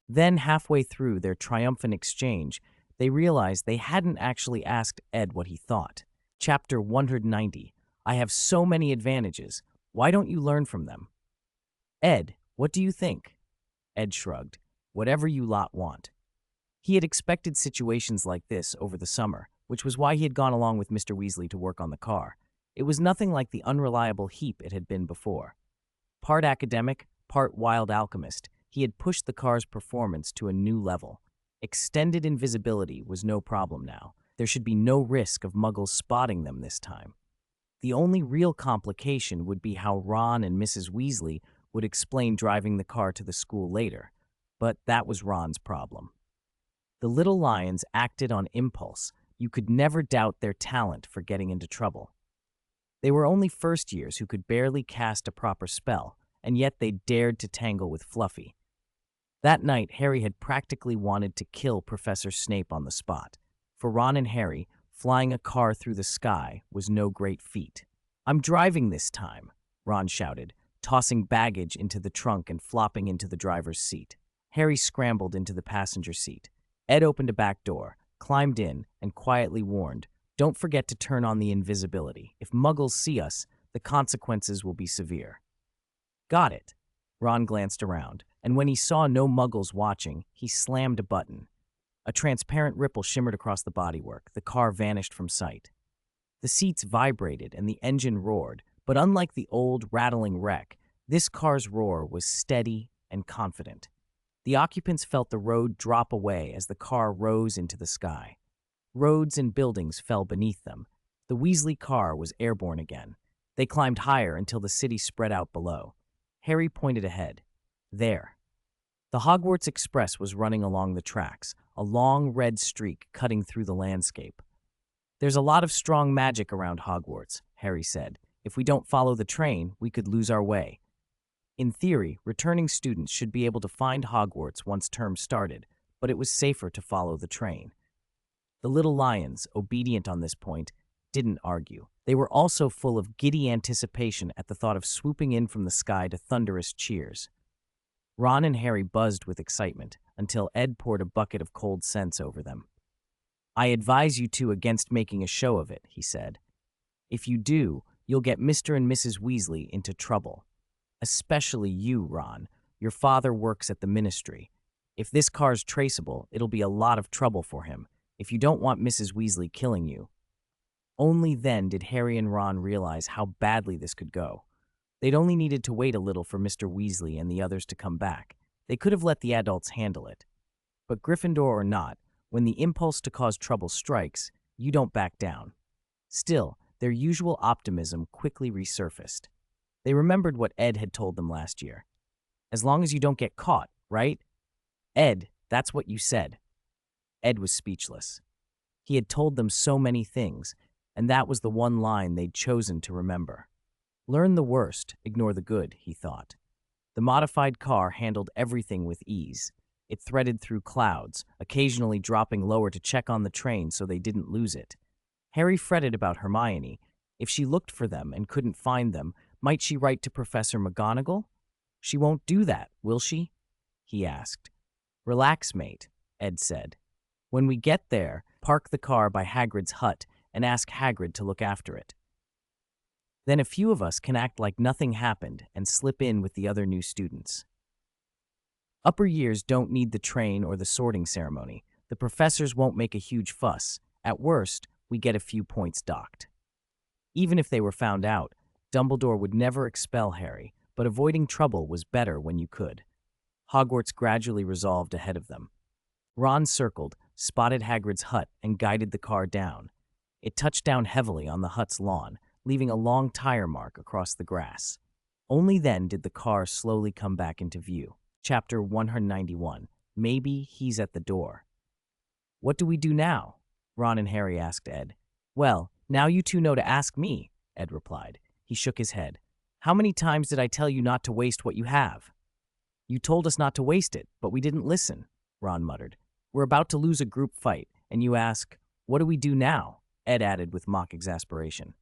Then, halfway through their triumphant exchange, they realized they hadn't actually asked Ed what he thought. Chapter 190. I have so many advantages. Why don't you learn from them? "Ed, what do you think?" Ed shrugged. "Whatever you lot want." He had expected situations like this over the summer, which was why he had gone along with Mr. Weasley to work on the car. It was nothing like the unreliable heap it had been before. Part academic, part wild alchemist, he had pushed the car's performance to a new level. Extended invisibility was no problem now. There should be no risk of Muggles spotting them this time. The only real complication would be how Ron and Mrs. Weasley would explain driving the car to the school later, but that was Ron's problem. The little lions acted on impulse. You could never doubt their talent for getting into trouble. They were only first years who could barely cast a proper spell, and yet they dared to tangle with Fluffy. That night, Harry had practically wanted to kill Professor Snape on the spot. For Ron and Harry, flying a car through the sky was no great feat. "I'm driving this time," Ron shouted, tossing baggage into the trunk and flopping into the driver's seat. Harry scrambled into the passenger seat. Ed opened a back door, climbed in, and quietly warned, "Don't forget to turn on the invisibility. If Muggles see us, the consequences will be severe." "Got it." Ron glanced around, and when he saw no Muggles watching, he slammed a button. A transparent ripple shimmered across the bodywork. The car vanished from sight. The seats vibrated and the engine roared, but unlike the old, rattling wreck, this car's roar was steady and confident. The occupants felt the road drop away as the car rose into the sky. Roads and buildings fell beneath them. The Weasley car was airborne again. They climbed higher until the city spread out below. Harry pointed ahead. There. The Hogwarts Express was running along the tracks, a long red streak cutting through the landscape. "There's a lot of strong magic around Hogwarts," Harry said. "If we don't follow the train, we could lose our way." In theory, returning students should be able to find Hogwarts once term started, but it was safer to follow the train. The little lions, obedient on this point, didn't argue. They were also full of giddy anticipation at the thought of swooping in from the sky to thunderous cheers. Ron and Harry buzzed with excitement until Ed poured a bucket of cold sense over them. "I advise you two against making a show of it," he said. "If you do, you'll get Mr. and Mrs. Weasley into trouble. Especially you, Ron. Your father works at the Ministry. If this car's traceable, it'll be a lot of trouble for him, if you don't want Mrs. Weasley killing you." Only then did Harry and Ron realize how badly this could go. They'd only needed to wait a little for Mr. Weasley and the others to come back. They could have let the adults handle it. But Gryffindor or not, when the impulse to cause trouble strikes, you don't back down. Still, their usual optimism quickly resurfaced. They remembered what Ed had told them last year. "As long as you don't get caught, right? Ed, that's what you said." Ed was speechless. He had told them so many things, and that was the one line they'd chosen to remember. Learn the worst, ignore the good, he thought. The modified car handled everything with ease. It threaded through clouds, occasionally dropping lower to check on the train so they didn't lose it. Harry fretted about Hermione. If she looked for them and couldn't find them, might she write to Professor McGonagall? She won't do that, will she? He asked. Relax, mate, Ed said. When we get there, park the car by Hagrid's hut and ask Hagrid to look after it. Then a few of us can act like nothing happened and slip in with the other new students. Upper years don't need the train or the sorting ceremony. The professors won't make a huge fuss. At worst, we get a few points docked. Even if they were found out, Dumbledore would never expel Harry, but avoiding trouble was better when you could. Hogwarts gradually resolved ahead of them. Ron circled, spotted Hagrid's hut, and guided the car down. It touched down heavily on the hut's lawn, leaving a long tire mark across the grass. Only then did the car slowly come back into view. Chapter 191. Maybe he's at the door. What do we do now? Ron and Harry asked Ed. Well, now you two know to ask me, Ed replied. He shook his head. How many times did I tell you not to waste what you have? You told us not to waste it, but we didn't listen, Ron muttered. We're about to lose a group fight, and you ask, what do we do now? Ed added with mock exasperation.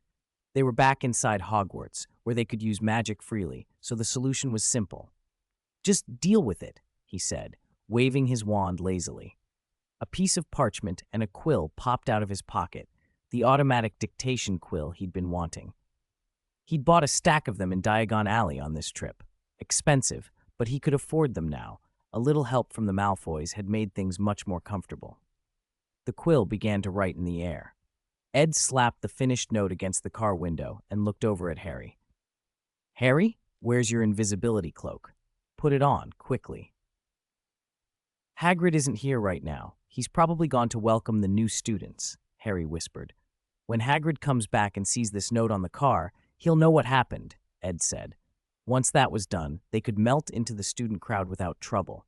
They were back inside Hogwarts, where they could use magic freely, so the solution was simple. Just deal with it, he said, waving his wand lazily. A piece of parchment and a quill popped out of his pocket, the automatic dictation quill he'd been wanting. He'd bought a stack of them in Diagon Alley on this trip. Expensive, but he could afford them now. A little help from the Malfoys had made things much more comfortable. The quill began to write in the air. Ed slapped the finished note against the car window and looked over at Harry. Harry, where's your invisibility cloak? Put it on, quickly. Hagrid isn't here right now. He's probably gone to welcome the new students, Harry whispered. When Hagrid comes back and sees this note on the car, he'll know what happened, Ed said. Once that was done, they could melt into the student crowd without trouble.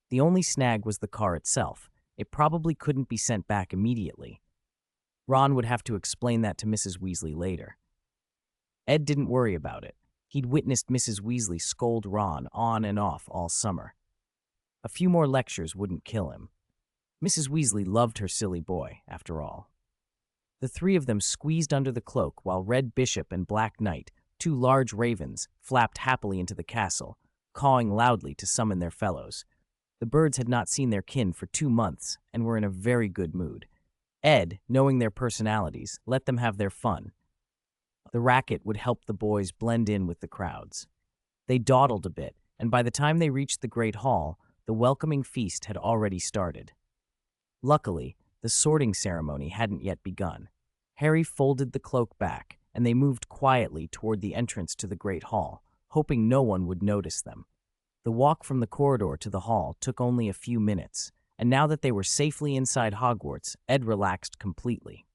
The only snag was the car itself. It probably couldn't be sent back immediately. Ron would have to explain that to Mrs. Weasley later. Ed didn't worry about it. He'd witnessed Mrs. Weasley scold Ron on and off all summer. A few more lectures wouldn't kill him. Mrs. Weasley loved her silly boy, after all. The three of them squeezed under the cloak while Red Bishop and Black Knight, two large ravens, flapped happily into the castle, cawing loudly to summon their fellows. The birds had not seen their kin for 2 months and were in a very good mood. Ed, knowing their personalities, let them have their fun. The racket would help the boys blend in with the crowds. They dawdled a bit, and by the time they reached the Great Hall, the welcoming feast had already started. Luckily, the sorting ceremony hadn't yet begun. Harry folded the cloak back, and they moved quietly toward the entrance to the Great Hall, hoping no one would notice them. The walk from the corridor to the hall took only a few minutes, and now that they were safely inside Hogwarts, Ed relaxed completely.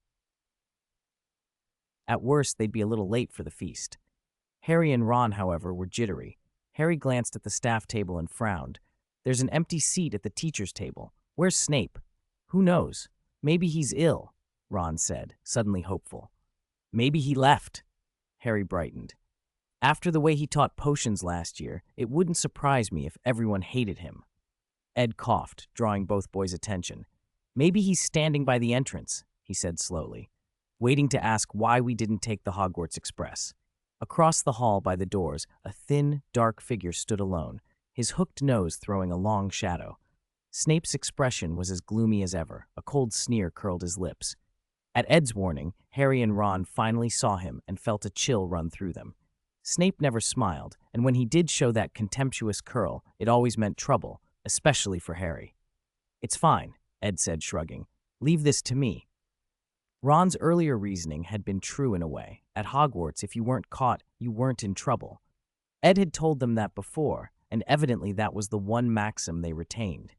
At worst, they'd be a little late for the feast. Harry and Ron, however, were jittery. Harry glanced at the staff table and frowned. There's an empty seat at the teacher's table. Where's Snape? Who knows? Maybe he's ill, Ron said, suddenly hopeful. Maybe he left. Harry brightened. After the way he taught potions last year, it wouldn't surprise me if everyone hated him. Ed coughed, drawing both boys' attention. Maybe he's standing by the entrance, he said slowly, waiting to ask why we didn't take the Hogwarts Express. Across the hall by the doors, a thin, dark figure stood alone, his hooked nose throwing a long shadow. Snape's expression was as gloomy as ever. A cold sneer curled his lips. At Ed's warning, Harry and Ron finally saw him and felt a chill run through them. Snape never smiled, and when he did show that contemptuous curl, it always meant trouble, especially for Harry. It's fine, Ed said, shrugging. Leave this to me. Ron's earlier reasoning had been true in a way. At Hogwarts, if you weren't caught, you weren't in trouble. Ed had told them that before, and evidently that was the one maxim they retained.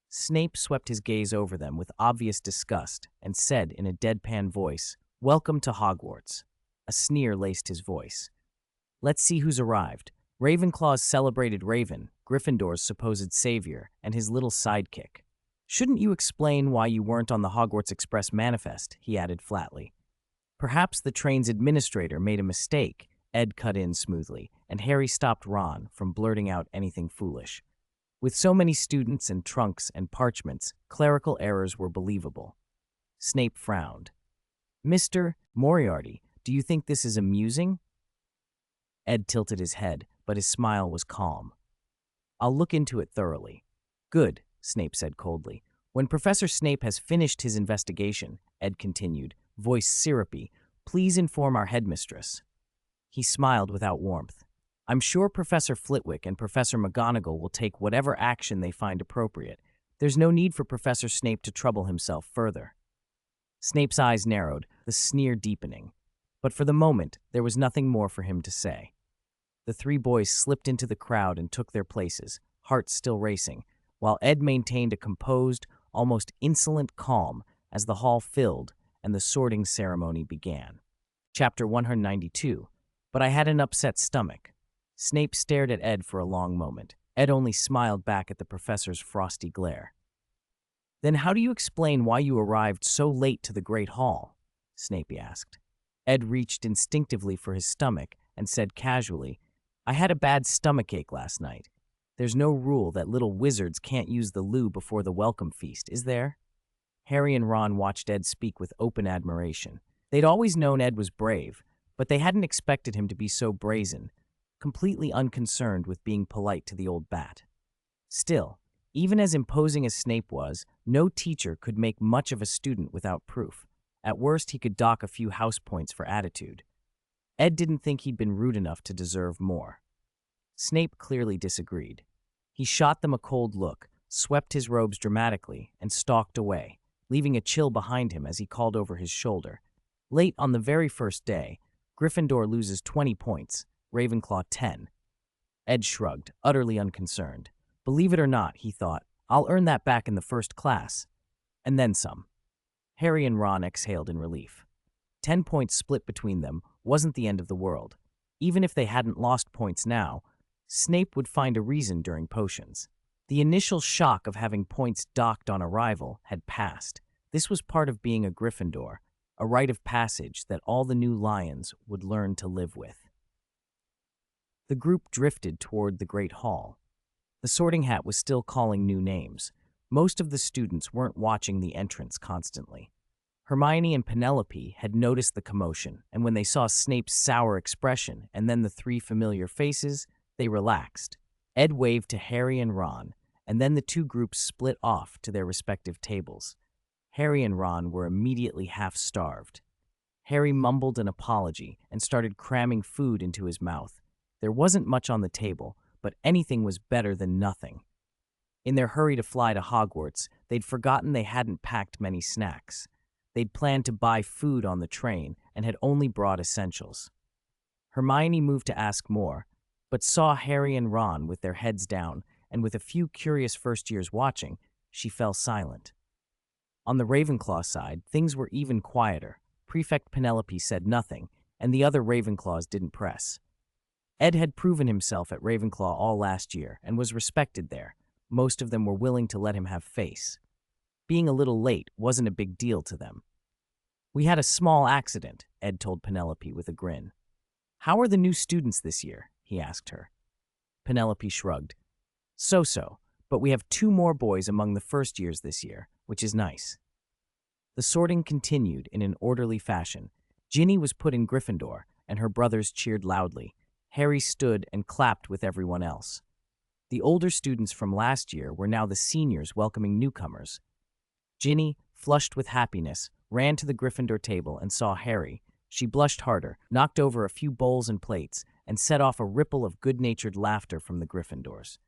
Snape swept his gaze over them with obvious disgust and said in a deadpan voice, "Welcome to Hogwarts." A sneer laced his voice. Let's see who's arrived. Ravenclaw's celebrated Raven, Gryffindor's supposed savior, and his little sidekick. Shouldn't you explain why you weren't on the Hogwarts Express manifest? He added flatly. Perhaps the train's administrator made a mistake, Ed cut in smoothly, and Harry stopped Ron from blurting out anything foolish. With so many students and trunks and parchments, clerical errors were believable. Snape frowned. Mr. Moriarty, do you think this is amusing? Ed tilted his head, but his smile was calm. I'll look into it thoroughly. Good, Snape said coldly. When Professor Snape has finished his investigation, Ed continued, voice syrupy, please inform our headmistress. He smiled without warmth. I'm sure Professor Flitwick and Professor McGonagall will take whatever action they find appropriate. There's no need for Professor Snape to trouble himself further. Snape's eyes narrowed, the sneer deepening. But for the moment, there was nothing more for him to say. The three boys slipped into the crowd and took their places, hearts still racing, while Ed maintained a composed, almost insolent calm as the hall filled and the sorting ceremony began. Chapter 192. But I had an upset stomach. Snape stared at Ed for a long moment. Ed only smiled back at the professor's frosty glare. Then how do you explain why you arrived so late to the Great Hall? Snape asked. Ed reached instinctively for his stomach and said casually, I had a bad stomachache last night. There's no rule that little wizards can't use the loo before the welcome feast, is there? Harry and Ron watched Ed speak with open admiration. They'd always known Ed was brave, but they hadn't expected him to be so brazen, completely unconcerned with being polite to the old bat. Still, even as imposing as Snape was, no teacher could make much of a student without proof. At worst, he could dock a few house points for attitude. Ed didn't think he'd been rude enough to deserve more. Snape clearly disagreed. He shot them a cold look, swept his robes dramatically, and stalked away, leaving a chill behind him as he called over his shoulder. Late on the very first day, Gryffindor loses 20 points, Ravenclaw 10. Ed shrugged, utterly unconcerned. Believe it or not, he thought, I'll earn that back in the first class. And then some. Harry and Ron exhaled in relief. 10 points split between them wasn't the end of the world. Even if they hadn't lost points now, Snape would find a reason during potions. The initial shock of having points docked on arrival had passed. This was part of being a Gryffindor, a rite of passage that all the new Lions would learn to live with. The group drifted toward the Great Hall. The Sorting Hat was still calling new names. Most of the students weren't watching the entrance constantly. Hermione and Penelope had noticed the commotion, and when they saw Snape's sour expression and then the three familiar faces, they relaxed. Ed waved to Harry and Ron, and then the two groups split off to their respective tables. Harry and Ron were immediately half-starved. Harry mumbled an apology and started cramming food into his mouth. There wasn't much on the table, but anything was better than nothing. In their hurry to fly to Hogwarts, they'd forgotten they hadn't packed many snacks. They'd planned to buy food on the train and had only brought essentials. Hermione moved to ask more, but saw Harry and Ron with their heads down, and with a few curious first-years watching, she fell silent. On the Ravenclaw side, things were even quieter. Prefect Penelope said nothing, and the other Ravenclaws didn't press. Ed had proven himself at Ravenclaw all last year and was respected there. Most of them were willing to let him have face. Being a little late wasn't a big deal to them. We had a small accident, Ed told Penelope with a grin. How are the new students this year? He asked her. Penelope shrugged. So-so, but we have 2 more boys among the first years this year, which is nice. The sorting continued in an orderly fashion. Ginny was put in Gryffindor, and her brothers cheered loudly. Harry stood and clapped with everyone else. The older students from last year were now the seniors welcoming newcomers. Ginny, flushed with happiness, ran to the Gryffindor table and saw Harry. She blushed harder, knocked over a few bowls and plates, and set off a ripple of good-natured laughter from the Gryffindors.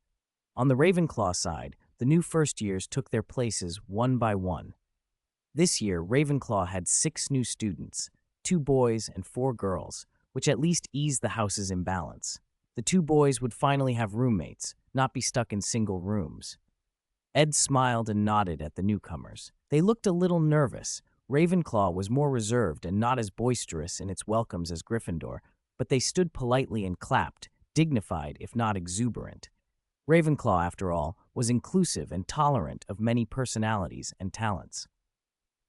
On the Ravenclaw side, the new first years took their places one by one. This year, Ravenclaw had 6 new students, 2 boys and 4 girls, which at least eased the house's imbalance. The 2 boys would finally have roommates, not be stuck in single rooms. Ed smiled and nodded at the newcomers. They looked a little nervous. Ravenclaw was more reserved and not as boisterous in its welcomes as Gryffindor, but they stood politely and clapped, dignified if not exuberant. Ravenclaw, after all, was inclusive and tolerant of many personalities and talents.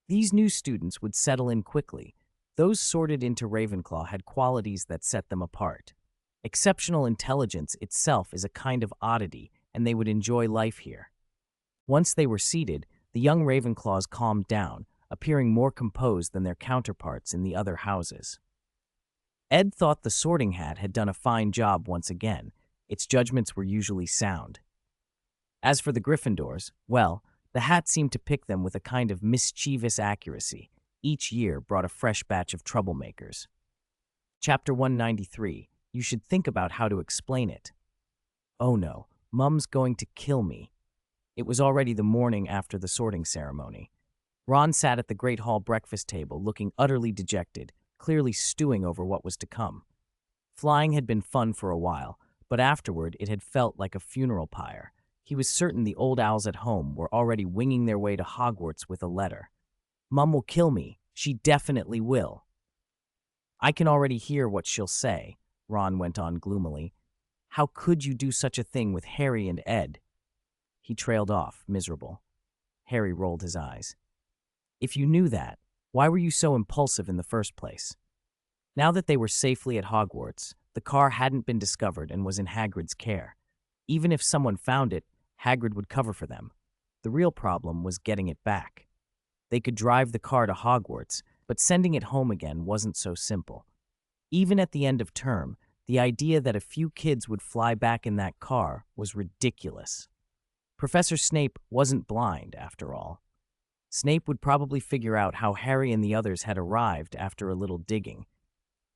These new students would settle in quickly. Those sorted into Ravenclaw had qualities that set them apart. Exceptional intelligence itself is a kind of oddity, and they would enjoy life here. Once they were seated, the young Ravenclaws calmed down, appearing more composed than their counterparts in the other houses. Ed thought the Sorting Hat had done a fine job once again. Its judgments were usually sound. As for the Gryffindors, well, the Hat seemed to pick them with a kind of mischievous accuracy. Each year brought a fresh batch of troublemakers. Chapter 193. You should think about how to explain it. Oh no, Mum's going to kill me. It was already the morning after the sorting ceremony. Ron sat at the Great Hall breakfast table looking utterly dejected, clearly stewing over what was to come. Flying had been fun for a while, but afterward it had felt like a funeral pyre. He was certain the old owls at home were already winging their way to Hogwarts with a letter. Mum will kill me. She definitely will. I can already hear what she'll say, Ron went on gloomily. How could you do such a thing with Harry and Ed? He trailed off, miserable. Harry rolled his eyes. If you knew that, why were you so impulsive in the first place? Now that they were safely at Hogwarts, the car hadn't been discovered and was in Hagrid's care. Even if someone found it, Hagrid would cover for them. The real problem was getting it back. They could drive the car to Hogwarts, but sending it home again wasn't so simple. Even at the end of term, the idea that a few kids would fly back in that car was ridiculous. Professor Snape wasn't blind, after all. Snape would probably figure out how Harry and the others had arrived after a little digging.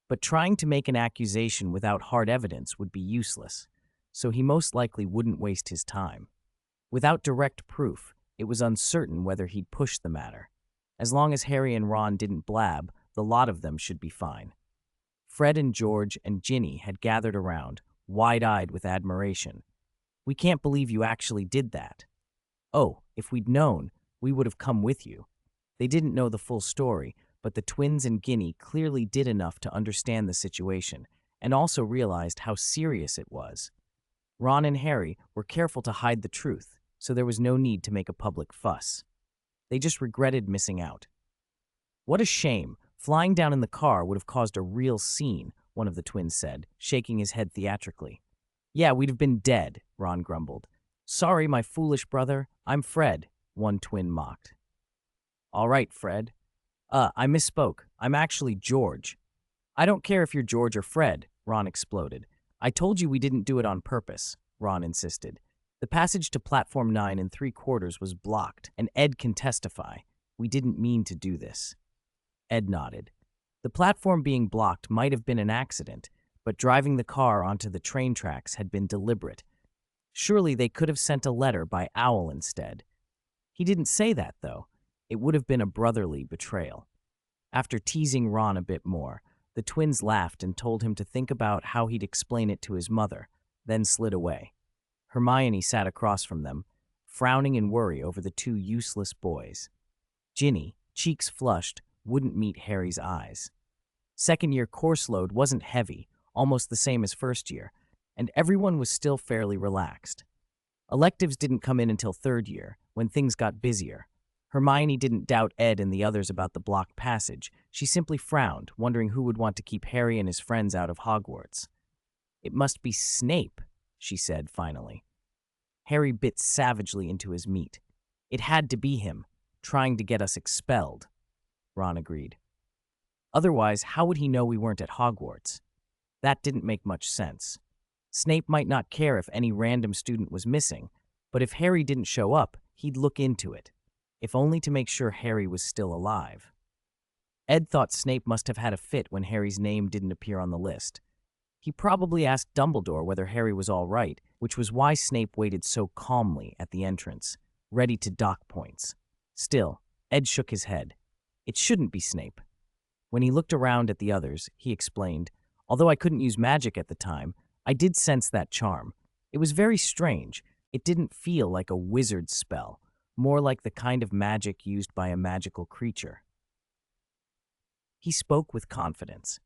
But trying to make an accusation without hard evidence would be useless, so he most likely wouldn't waste his time. Without direct proof, it was uncertain whether he'd push the matter. As long as Harry and Ron didn't blab, the lot of them should be fine. Fred and George and Ginny had gathered around, wide-eyed with admiration. We can't believe you actually did that. Oh, if we'd known, we would have come with you. They didn't know the full story, but the twins and Ginny clearly did enough to understand the situation, and also realized how serious it was. Ron and Harry were careful to hide the truth, so there was no need to make a public fuss. They just regretted missing out. What a shame. Flying down in the car would have caused a real scene, one of the twins said, shaking his head theatrically. Yeah, we'd have been dead, Ron grumbled. Sorry, my foolish brother. I'm Fred, one twin mocked. All right, Fred. I misspoke. I'm actually George. I don't care if you're George or Fred, Ron exploded. I told you we didn't do it on purpose, Ron insisted. The passage to platform 9 3/4 was blocked, and Ed can testify. We didn't mean to do this. Ed nodded. The platform being blocked might have been an accident, but driving the car onto the train tracks had been deliberate. Surely they could have sent a letter by owl instead. He didn't say that, though. It would have been a brotherly betrayal. After teasing Ron a bit more, the twins laughed and told him to think about how he'd explain it to his mother, then slid away. Hermione sat across from them, frowning in worry over the two useless boys. Ginny, cheeks flushed, wouldn't meet Harry's eyes. Second-year course load wasn't heavy, almost the same as first year, and everyone was still fairly relaxed. Electives didn't come in until third year, when things got busier. Hermione didn't doubt Ed and the others about the blocked passage. She simply frowned, wondering who would want to keep Harry and his friends out of Hogwarts. It must be Snape, she said finally. Harry bit savagely into his meat. It had to be him, trying to get us expelled, Ron agreed. Otherwise, how would he know we weren't at Hogwarts? That didn't make much sense. Snape might not care if any random student was missing, but if Harry didn't show up, he'd look into it, if only to make sure Harry was still alive. Ed thought Snape must have had a fit when Harry's name didn't appear on the list. He probably asked Dumbledore whether Harry was all right, which was why Snape waited so calmly at the entrance, ready to dock points. Still, Ed shook his head. It shouldn't be Snape. When he looked around at the others, he explained, although I couldn't use magic at the time, I did sense that charm. It was very strange. It didn't feel like a wizard spell, more like the kind of magic used by a magical creature. He spoke with confidence.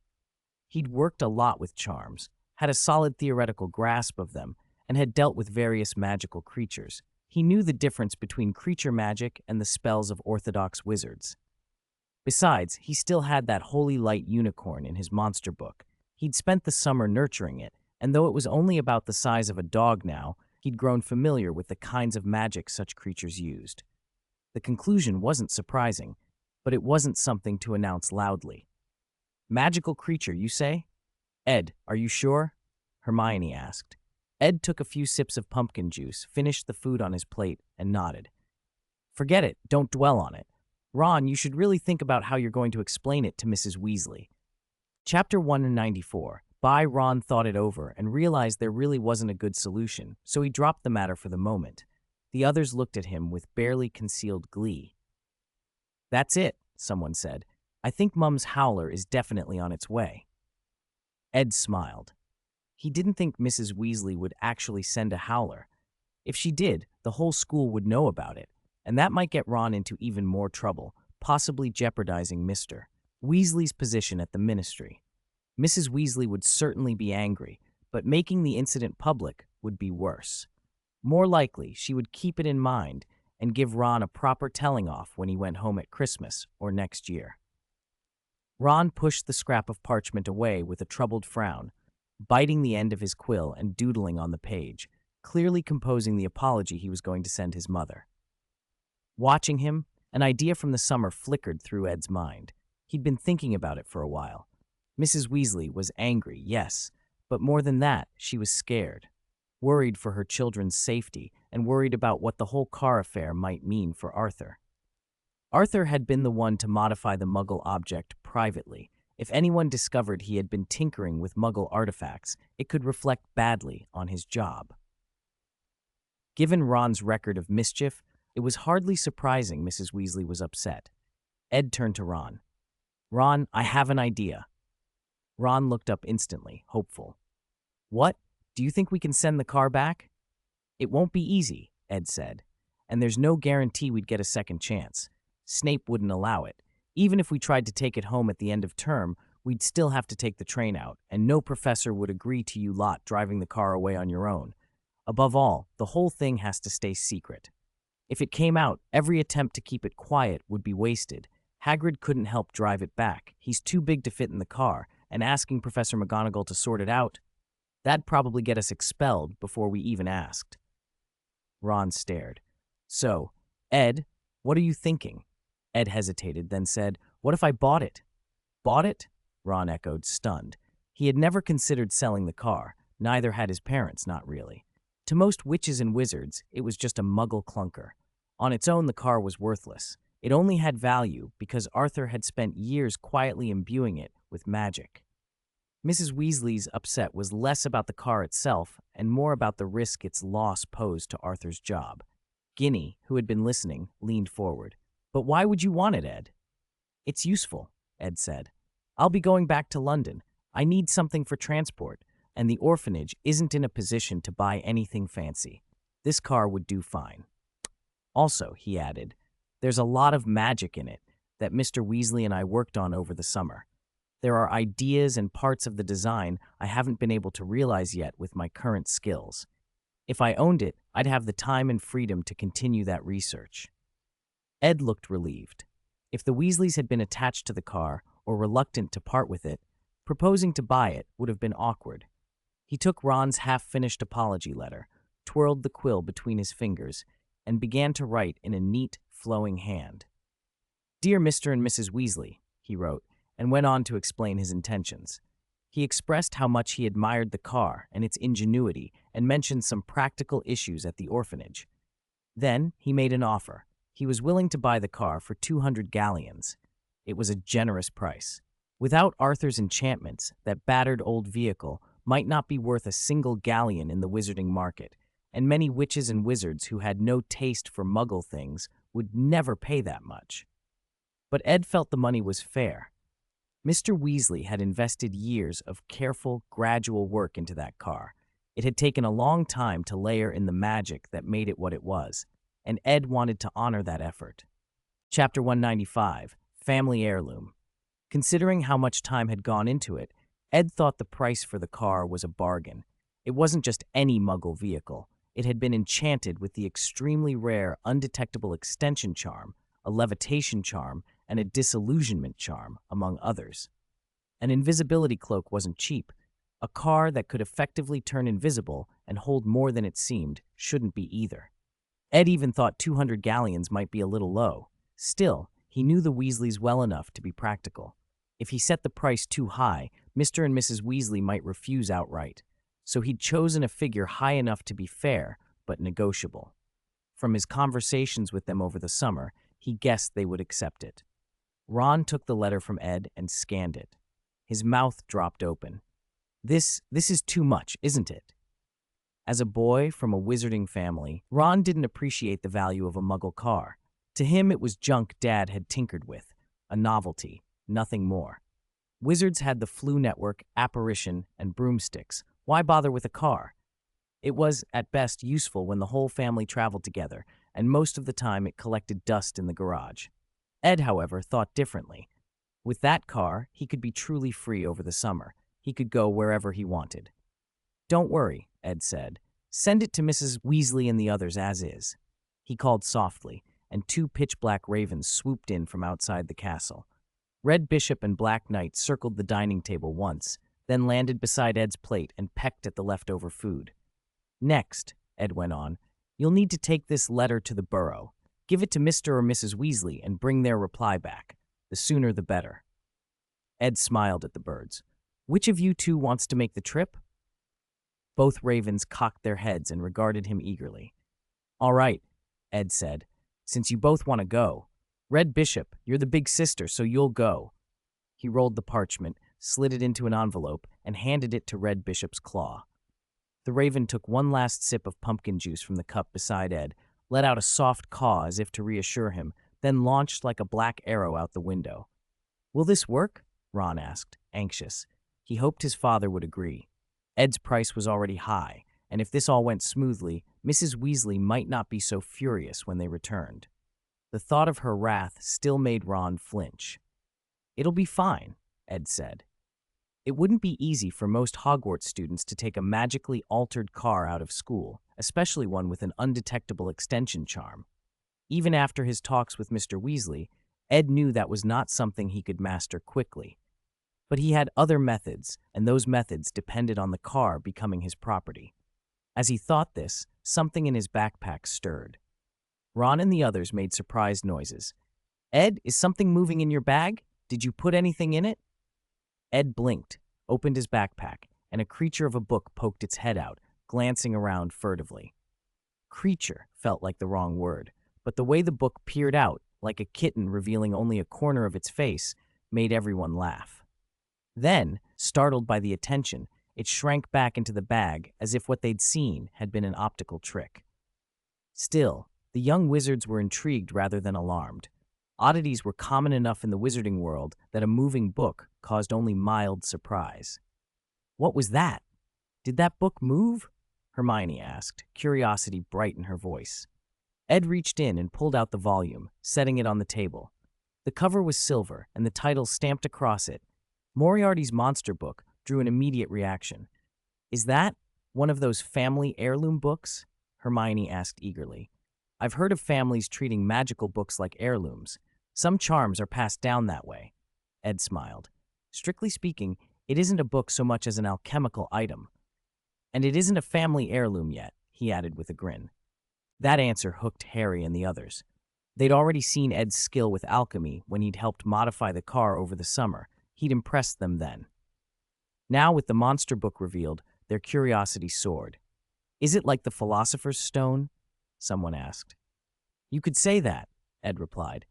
He'd worked a lot with charms, had a solid theoretical grasp of them, and had dealt with various magical creatures. He knew the difference between creature magic and the spells of orthodox wizards. Besides, he still had that holy light unicorn in his monster book. He'd spent the summer nurturing it, and though it was only about the size of a dog now, he'd grown familiar with the kinds of magic such creatures used. The conclusion wasn't surprising, but it wasn't something to announce loudly. "Magical creature, you say?" "Ed, are you sure?" Hermione asked. Ed took a few sips of pumpkin juice, finished the food on his plate, and nodded. "Forget it, don't dwell on it. Ron, you should really think about how you're going to explain it to Mrs. Weasley." Chapter 194. Ron thought it over and realized there really wasn't a good solution, so he dropped the matter for the moment. The others looked at him with barely concealed glee. "That's it," someone said. "I think Mum's howler is definitely on its way." Ed smiled. He didn't think Mrs. Weasley would actually send a howler. If she did, the whole school would know about it, and that might get Ron into even more trouble, possibly jeopardizing Mr. Weasley's position at the ministry. Mrs. Weasley would certainly be angry, but making the incident public would be worse. More likely, she would keep it in mind and give Ron a proper telling-off when he went home at Christmas or next year. Ron pushed the scrap of parchment away with a troubled frown, biting the end of his quill and doodling on the page, clearly composing the apology he was going to send his mother. Watching him, an idea from the summer flickered through Ed's mind. He'd been thinking about it for a while. Mrs. Weasley was angry, yes, but more than that, she was scared. Worried for her children's safety and worried about what the whole car affair might mean for Arthur. Arthur had been the one to modify the Muggle object privately. If anyone discovered he had been tinkering with Muggle artifacts, it could reflect badly on his job. Given Ron's record of mischief, it was hardly surprising Mrs. Weasley was upset. Ed turned to Ron. "Ron, I have an idea." Ron looked up instantly, hopeful. "What? Do you think we can send the car back?" "It won't be easy," Ed said, "and there's no guarantee we'd get a second chance. Snape wouldn't allow it. Even if we tried to take it home at the end of term, we'd still have to take the train out, and no professor would agree to you lot driving the car away on your own. Above all, the whole thing has to stay secret. If it came out, every attempt to keep it quiet would be wasted. Hagrid couldn't help drive it back. He's too big to fit in the car, and asking Professor McGonagall to sort it out, that'd probably get us expelled before we even asked." Ron stared. "So, Ed, what are you thinking?" Ed hesitated, then said, "What if I bought it?" "Bought it?" Ron echoed, stunned. He had never considered selling the car. Neither had his parents, not really. To most witches and wizards, it was just a Muggle clunker. On its own, the car was worthless. It only had value because Arthur had spent years quietly imbuing it with magic. Mrs. Weasley's upset was less about the car itself and more about the risk its loss posed to Arthur's job. Ginny, who had been listening, leaned forward. "But why would you want it, Ed?" "It's useful," Ed said. "I'll be going back to London. I need something for transport, and the orphanage isn't in a position to buy anything fancy. This car would do fine. Also," he added, "there's a lot of magic in it that Mr. Weasley and I worked on over the summer. There are ideas and parts of the design I haven't been able to realize yet with my current skills. If I owned it, I'd have the time and freedom to continue that research." Ed looked relieved. If the Weasleys had been attached to the car or reluctant to part with it, proposing to buy it would have been awkward. He took Ron's half-finished apology letter, twirled the quill between his fingers, and began to write in a neat, flowing hand. "Dear Mr. and Mrs. Weasley," he wrote, and went on to explain his intentions. He expressed how much he admired the car and its ingenuity and mentioned some practical issues at the orphanage. Then he made an offer. He was willing to buy the car for 200 galleons. It was a generous price. Without Arthur's enchantments, that battered old vehicle might not be worth a single galleon in the wizarding market, and many witches and wizards who had no taste for Muggle things would never pay that much. But Ed felt the money was fair. Mr. Weasley had invested years of careful, gradual work into that car. It had taken a long time to layer in the magic that made it what it was, and Ed wanted to honor that effort. Chapter 195, Family Heirloom. Considering how much time had gone into it, Ed thought the price for the car was a bargain. It wasn't just any Muggle vehicle. It had been enchanted with the extremely rare undetectable extension charm, a levitation charm, and a disillusionment charm, among others. An invisibility cloak wasn't cheap. A car that could effectively turn invisible and hold more than it seemed shouldn't be either. Ed even thought 200 galleons might be a little low. Still, he knew the Weasleys well enough to be practical. If he set the price too high, Mr. and Mrs. Weasley might refuse outright. So he'd chosen a figure high enough to be fair, but negotiable. From his conversations with them over the summer, he guessed they would accept it. Ron took the letter from Ed and scanned it. His mouth dropped open. This is too much, isn't it? As a boy from a wizarding family, Ron didn't appreciate the value of a Muggle car. To him, it was junk Dad had tinkered with, a novelty, nothing more. Wizards had the Flu Network, Apparition, and broomsticks. Why bother with a car? It was, at best, useful when the whole family traveled together, and most of the time it collected dust in the garage. Ed, however, thought differently. With that car, he could be truly free over the summer. He could go wherever he wanted. "Don't worry," Ed said. "Send it to Mrs. Weasley and the others as is." He called softly, and 2 pitch-black ravens swooped in from outside the castle. Red Bishop and Black Knight circled the dining table once, then landed beside Ed's plate and pecked at the leftover food. "Next," Ed went on, "you'll need to take this letter to the Burrow. Give it to Mr. or Mrs. Weasley and bring their reply back. The sooner the better." Ed smiled at the birds. "Which of you two wants to make the trip?" Both ravens cocked their heads and regarded him eagerly. "All right," Ed said, "since you both want to go. Red Bishop, you're the big sister, so you'll go." He rolled the parchment, slid it into an envelope, and handed it to Red Bishop's claw. The raven took one last sip of pumpkin juice from the cup beside Ed, let out a soft caw as if to reassure him, then launched like a black arrow out the window. "Will this work?" Ron asked, anxious. He hoped his father would agree. Ed's price was already high, and if this all went smoothly, Mrs. Weasley might not be so furious when they returned. The thought of her wrath still made Ron flinch. "It'll be fine," Ed said. It wouldn't be easy for most Hogwarts students to take a magically altered car out of school, especially one with an undetectable extension charm. Even after his talks with Mr. Weasley, Ed knew that was not something he could master quickly. But he had other methods, and those methods depended on the car becoming his property. As he thought this, something in his backpack stirred. Ron and the others made surprised noises. "Ed, is something moving in your bag? Did you put anything in it?" Ed blinked, opened his backpack, and a creature of a book poked its head out, glancing around furtively. Creature felt like the wrong word, but the way the book peered out, like a kitten revealing only a corner of its face, made everyone laugh. Then, startled by the attention, it shrank back into the bag as if what they'd seen had been an optical trick. Still, the young wizards were intrigued rather than alarmed. Oddities were common enough in the wizarding world that a moving book caused only mild surprise. "What was that? Did that book move?" Hermione asked, curiosity bright in her voice. Ed reached in and pulled out the volume, setting it on the table. The cover was silver, and the title stamped across it, Moriarty's Monster Book, drew an immediate reaction. "Is that one of those family heirloom books?" Hermione asked eagerly. "I've heard of families treating magical books like heirlooms. Some charms are passed down that way." Ed smiled. "Strictly speaking, it isn't a book so much as an alchemical item. And it isn't a family heirloom yet," he added with a grin. That answer hooked Harry and the others. They'd already seen Ed's skill with alchemy when he'd helped modify the car over the summer. He'd impressed them then. Now, with the monster book revealed, their curiosity soared. "Is it like the Philosopher's Stone?" someone asked. "You could say that," Ed replied.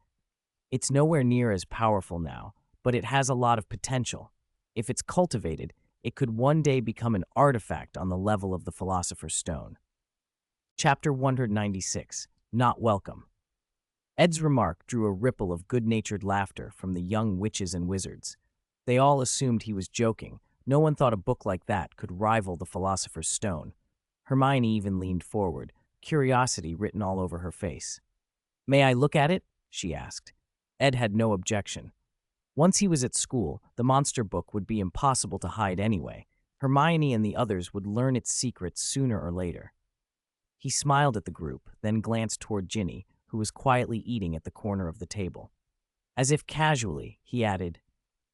"It's nowhere near as powerful now, but it has a lot of potential. If it's cultivated, it could one day become an artifact on the level of the Philosopher's Stone." Chapter 196, Not Welcome. Ed's remark drew a ripple of good-natured laughter from the young witches and wizards. They all assumed he was joking. No one thought a book like that could rival the Philosopher's Stone. Hermione even leaned forward, curiosity written all over her face. "May I look at it?" she asked. Ed had no objection. Once he was at school, the monster book would be impossible to hide anyway. Hermione and the others would learn its secrets sooner or later. He smiled at the group, then glanced toward Ginny, who was quietly eating at the corner of the table. As if casually, he added,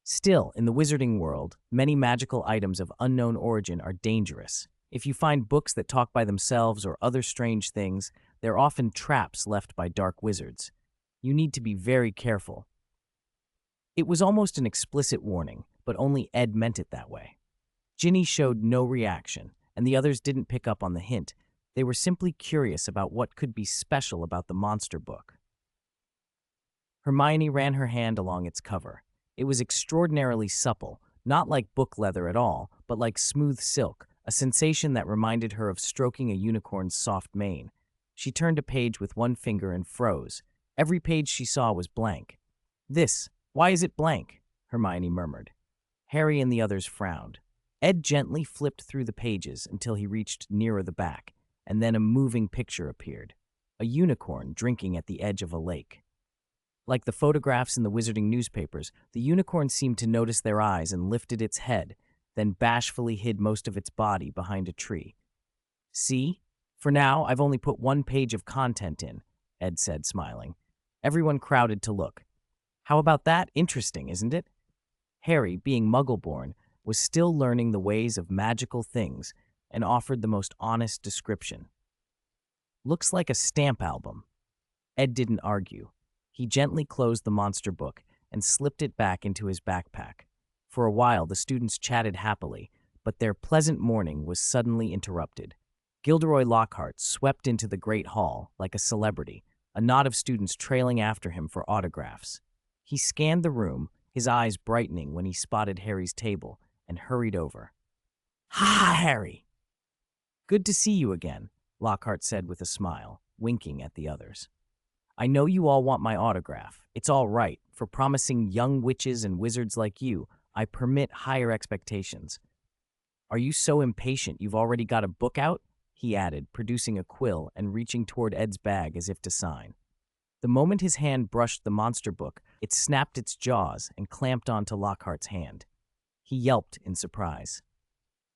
"Still, in the wizarding world, many magical items of unknown origin are dangerous. If you find books that talk by themselves or other strange things, they're often traps left by dark wizards. You need to be very careful." It was almost an explicit warning, but only Ed meant it that way. Ginny showed no reaction, and the others didn't pick up on the hint. They were simply curious about what could be special about the monster book. Hermione ran her hand along its cover. It was extraordinarily supple, not like book leather at all, but like smooth silk, a sensation that reminded her of stroking a unicorn's soft mane. She turned a page with one finger and froze. Every page she saw was blank. Why is it blank?" Hermione murmured. Harry and the others frowned. Ed gently flipped through the pages until he reached nearer the back, and then a moving picture appeared. A unicorn drinking at the edge of a lake. Like the photographs in the wizarding newspapers, the unicorn seemed to notice their eyes and lifted its head, then bashfully hid most of its body behind a tree. "See? For now, I've only put one page of content in," Ed said, smiling. Everyone crowded to look. "How about that? Interesting, isn't it?" Harry, being Muggle-born, was still learning the ways of magical things and offered the most honest description. "Looks like a stamp album." Ed didn't argue. He gently closed the monster book and slipped it back into his backpack. For a while, the students chatted happily, but their pleasant morning was suddenly interrupted. Gilderoy Lockhart swept into the Great Hall like a celebrity, a knot of students trailing after him for autographs. He scanned the room, his eyes brightening when he spotted Harry's table, and hurried over. "Ha, Harry!" "Good to see you again," Lockhart said with a smile, winking at the others. "I know you all want my autograph. It's all right. For promising young witches and wizards like you, I permit higher expectations. Are you so impatient you've already got a book out?" he added, producing a quill and reaching toward Ed's bag as if to sign. The moment his hand brushed the monster book, it snapped its jaws and clamped onto Lockhart's hand. He yelped in surprise.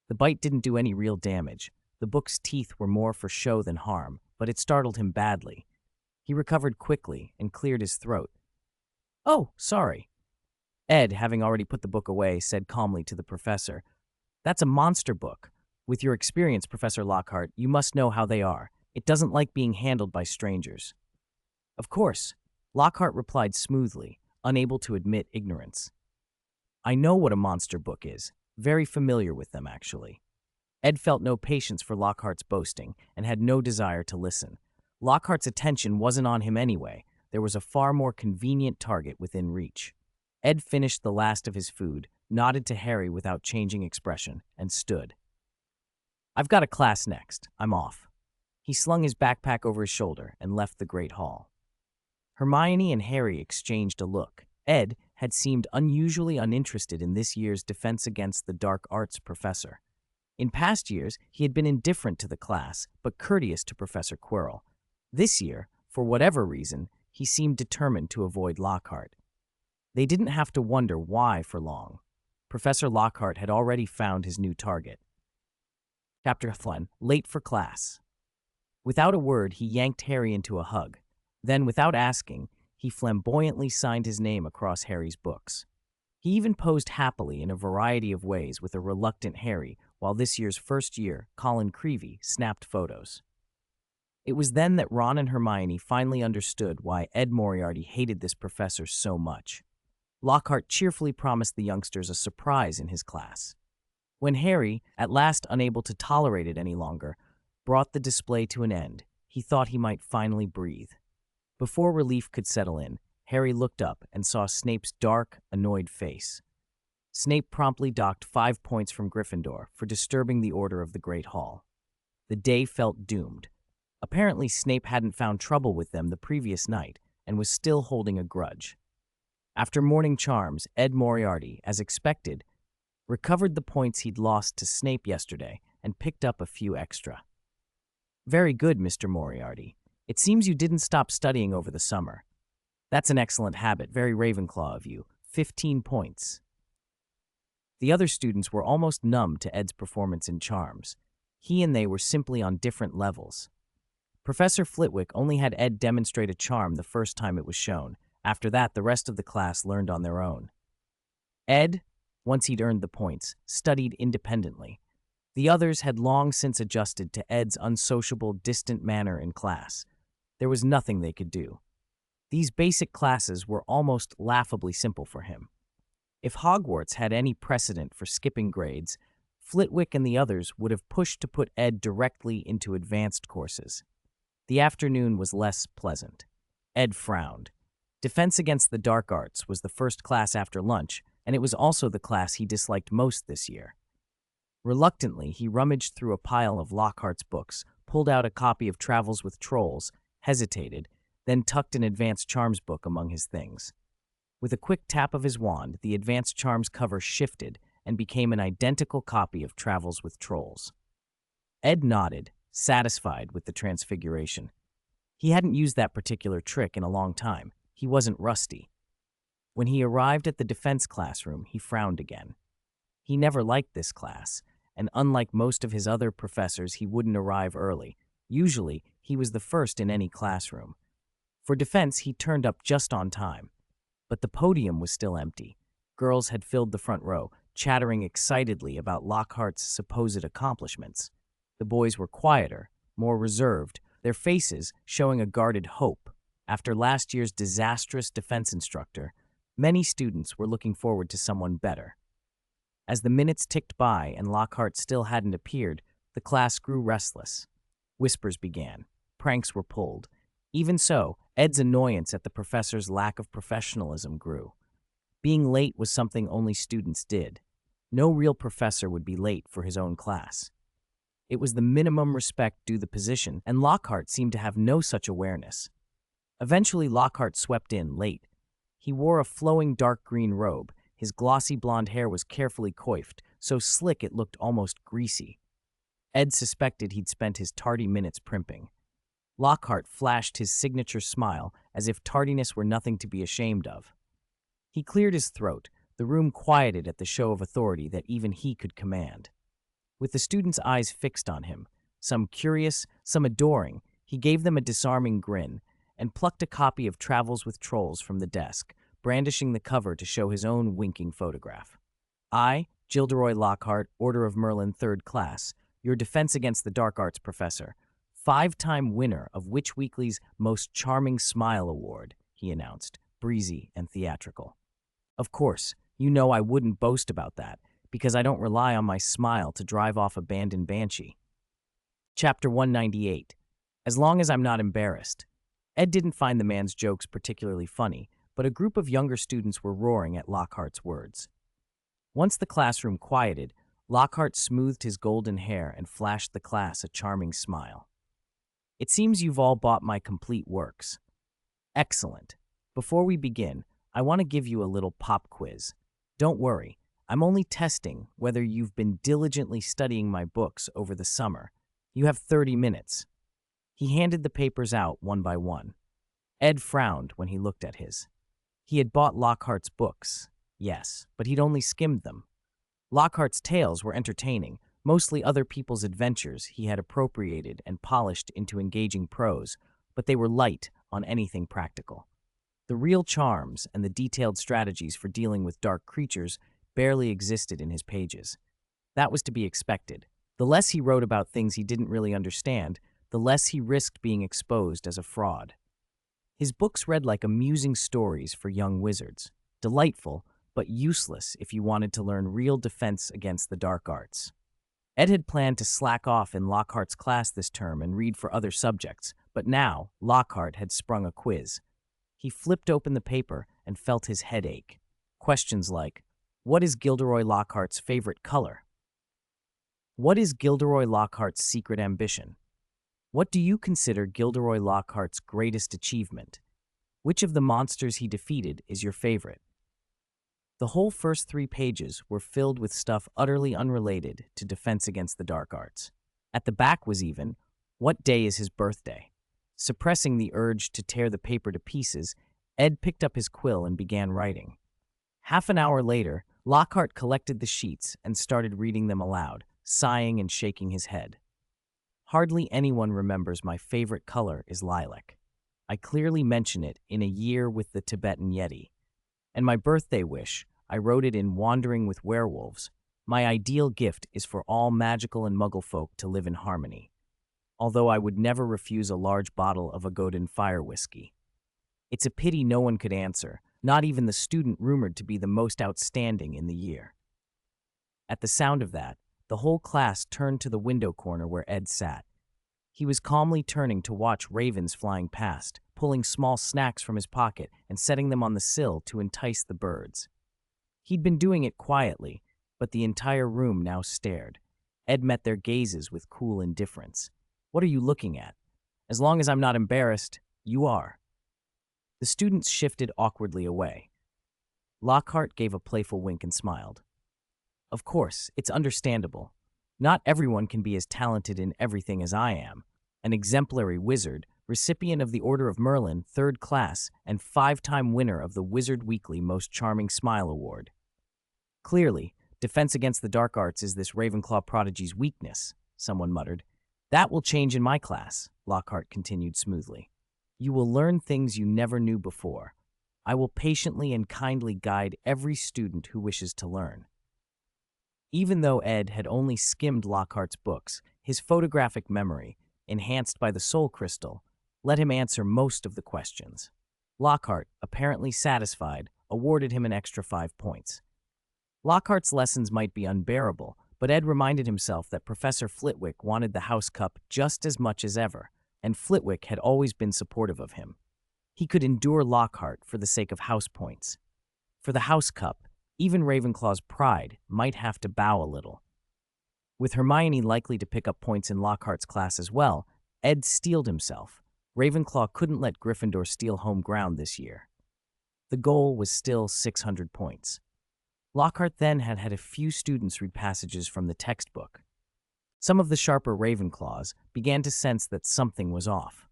The bite didn't do any real damage. The book's teeth were more for show than harm, but it startled him badly. He recovered quickly and cleared his throat. "Oh, sorry." Ed, having already put the book away, said calmly to the professor, "That's a monster book. With your experience, Professor Lockhart, you must know how they are. It doesn't like being handled by strangers." "Of course," Lockhart replied smoothly, unable to admit ignorance. "I know what a monster book is. Very familiar with them, actually." Ed felt no patience for Lockhart's boasting and had no desire to listen. Lockhart's attention wasn't on him anyway. There was a far more convenient target within reach. Ed finished the last of his food, nodded to Harry without changing expression, and stood. "I've got a class next. I'm off." He slung his backpack over his shoulder and left the Great Hall. Hermione and Harry exchanged a look. Ed had seemed unusually uninterested in this year's Defense Against the Dark Arts professor. In past years, he had been indifferent to the class, but courteous to Professor Quirrell. This year, for whatever reason, he seemed determined to avoid Lockhart. They didn't have to wonder why for long. Professor Lockhart had already found his new target. Chapter 1. Late for class. Without a word, he yanked Harry into a hug. Then, without asking, he flamboyantly signed his name across Harry's books. He even posed happily in a variety of ways with a reluctant Harry, while this year's first year, Colin Creevey, snapped photos. It was then that Ron and Hermione finally understood why Ed Moriarty hated this professor so much. Lockhart cheerfully promised the youngsters a surprise in his class. When Harry, at last unable to tolerate it any longer, brought the display to an end, he thought he might finally breathe. Before relief could settle in, Harry looked up and saw Snape's dark, annoyed face. Snape promptly docked 5 points from Gryffindor for disturbing the order of the Great Hall. The day felt doomed. Apparently, Snape hadn't found trouble with them the previous night and was still holding a grudge. After morning charms, Ed Moriarty, as expected, recovered the points he'd lost to Snape yesterday and picked up a few extra. "Very good, Mr. Moriarty. It seems you didn't stop studying over the summer. That's an excellent habit, very Ravenclaw of you. 15 points. The other students were almost numb to Ed's performance in charms. He and they were simply on different levels. Professor Flitwick only had Ed demonstrate a charm the first time it was shown. After that, the rest of the class learned on their own. Ed, once he'd earned the points, studied independently. The others had long since adjusted to Ed's unsociable, distant manner in class. There was nothing they could do. These basic classes were almost laughably simple for him. If Hogwarts had any precedent for skipping grades, Flitwick and the others would have pushed to put Ed directly into advanced courses. The afternoon was less pleasant. Ed frowned. Defense Against the Dark Arts was the first class after lunch, and it was also the class he disliked most this year. Reluctantly, he rummaged through a pile of Lockhart's books, pulled out a copy of Travels with Trolls, hesitated, then tucked an Advanced Charms book among his things. With a quick tap of his wand, the Advanced Charms cover shifted and became an identical copy of Travels with Trolls. Ed nodded, satisfied with the transfiguration. He hadn't used that particular trick in a long time. He wasn't rusty. When he arrived at the defense classroom, he frowned again. He never liked this class, and unlike most of his other professors, he wouldn't arrive early. Usually, he was the first in any classroom. For defense, he turned up just on time. But the podium was still empty. Girls had filled the front row, chattering excitedly about Lockhart's supposed accomplishments. The boys were quieter, more reserved, their faces showing a guarded hope. After last year's disastrous defense instructor, many students were looking forward to someone better. As the minutes ticked by and Lockhart still hadn't appeared, the class grew restless. Whispers began. Pranks were pulled. Even so, Ed's annoyance at the professor's lack of professionalism grew. Being late was something only students did. No real professor would be late for his own class. It was the minimum respect due the position, and Lockhart seemed to have no such awareness. Eventually, Lockhart swept in late. He wore a flowing dark green robe. His glossy blonde hair was carefully coiffed, so slick it looked almost greasy. Ed suspected he'd spent his tardy minutes primping. Lockhart flashed his signature smile as if tardiness were nothing to be ashamed of. He cleared his throat. The room quieted at the show of authority that even he could command. With the students' eyes fixed on him, some curious, some adoring, he gave them a disarming grin and plucked a copy of Travels with Trolls from the desk, brandishing the cover to show his own winking photograph. I, Gilderoy Lockhart, Order of Merlin, 3rd Class, your Defense Against the Dark Arts professor, 5-time winner of Witch Weekly's Most Charming Smile Award, he announced, breezy and theatrical. Of course, you know I wouldn't boast about that, because I don't rely on my smile to drive off a abandoned banshee. Chapter 198. As long as I'm not embarrassed. Ed didn't find the man's jokes particularly funny, but a group of younger students were roaring at Lockhart's words. Once the classroom quieted, Lockhart smoothed his golden hair and flashed the class a charming smile. It seems you've all bought my complete works. Excellent. Before we begin, I want to give you a little pop quiz. Don't worry, I'm only testing whether you've been diligently studying my books over the summer. You have 30 minutes. He handed the papers out one by one. Ed frowned when he looked at his. He had bought Lockhart's books, yes, but he'd only skimmed them. Lockhart's tales were entertaining, mostly other people's adventures he had appropriated and polished into engaging prose, but they were light on anything practical. The real charms and the detailed strategies for dealing with dark creatures barely existed in his pages. That was to be expected. The less he wrote about things he didn't really understand, the less he risked being exposed as a fraud. His books read like amusing stories for young wizards, delightful, but useless if you wanted to learn real defense against the dark arts. Ed had planned to slack off in Lockhart's class this term and read for other subjects, but now Lockhart had sprung a quiz. He flipped open the paper and felt his head ache. Questions like, what is Gilderoy Lockhart's favorite color? What is Gilderoy Lockhart's secret ambition? What do you consider Gilderoy Lockhart's greatest achievement? Which of the monsters he defeated is your favorite? The whole first 3 pages were filled with stuff utterly unrelated to Defense Against the Dark Arts. At the back was even, what day is his birthday? Suppressing the urge to tear the paper to pieces, Ed picked up his quill and began writing. Half an hour later, Lockhart collected the sheets and started reading them aloud, sighing and shaking his head. Hardly anyone remembers my favorite color is lilac. I clearly mention it in A Year with the Tibetan Yeti. And my birthday wish, I wrote it in Wandering with Werewolves. My ideal gift is for all magical and muggle folk to live in harmony. Although I would never refuse a large bottle of Agodan fire whiskey. It's a pity no one could answer, not even the student rumored to be the most outstanding in the year. At the sound of that, the whole class turned to the window corner where Ed sat. He was calmly turning to watch ravens flying past, pulling small snacks from his pocket and setting them on the sill to entice the birds. He'd been doing it quietly, but the entire room now stared. Ed met their gazes with cool indifference. "What are you looking at? As long as I'm not embarrassed, you are." The students shifted awkwardly away. Lockhart gave a playful wink and smiled. "Of course, it's understandable. Not everyone can be as talented in everything as I am. An exemplary wizard, recipient of the Order of Merlin, 3rd class, and 5-time winner of the Wizard Weekly Most Charming Smile Award. Clearly, defense against the dark arts is this Ravenclaw prodigy's weakness," someone muttered. "That will change in my class," Lockhart continued smoothly. "You will learn things you never knew before. I will patiently and kindly guide every student who wishes to learn." Even though Ed had only skimmed Lockhart's books, his photographic memory, enhanced by the soul crystal, let him answer most of the questions. Lockhart, apparently satisfied, awarded him an extra 5 points. Lockhart's lessons might be unbearable, but Ed reminded himself that Professor Flitwick wanted the House Cup just as much as ever, and Flitwick had always been supportive of him. He could endure Lockhart for the sake of house points. For the House Cup, even Ravenclaw's pride might have to bow a little. With Hermione likely to pick up points in Lockhart's class as well, Ed steeled himself. Ravenclaw couldn't let Gryffindor steal home ground this year. The goal was still 600 points. Lockhart then had had a few students read passages from the textbook. Some of the sharper Ravenclaws began to sense that something was off.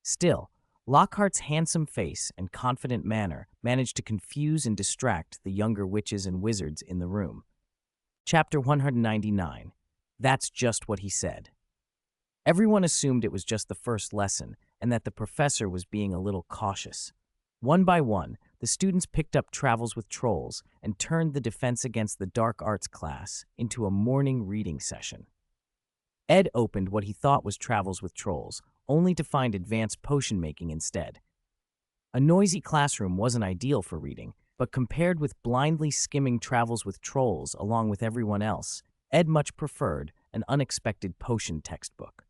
Still, Lockhart's handsome face and confident manner managed to confuse and distract the younger witches and wizards in the room. Chapter 199. That's just what he said. Everyone assumed it was just the first lesson and that the professor was being a little cautious. One by one, the students picked up Travels with Trolls and turned the Defense Against the Dark Arts class into a morning reading session. Ed opened what he thought was Travels with Trolls, only to find Advanced Potion Making instead. A noisy classroom wasn't ideal for reading, but compared with blindly skimming Travels with Trolls along with everyone else, Ed much preferred an unexpected potion textbook.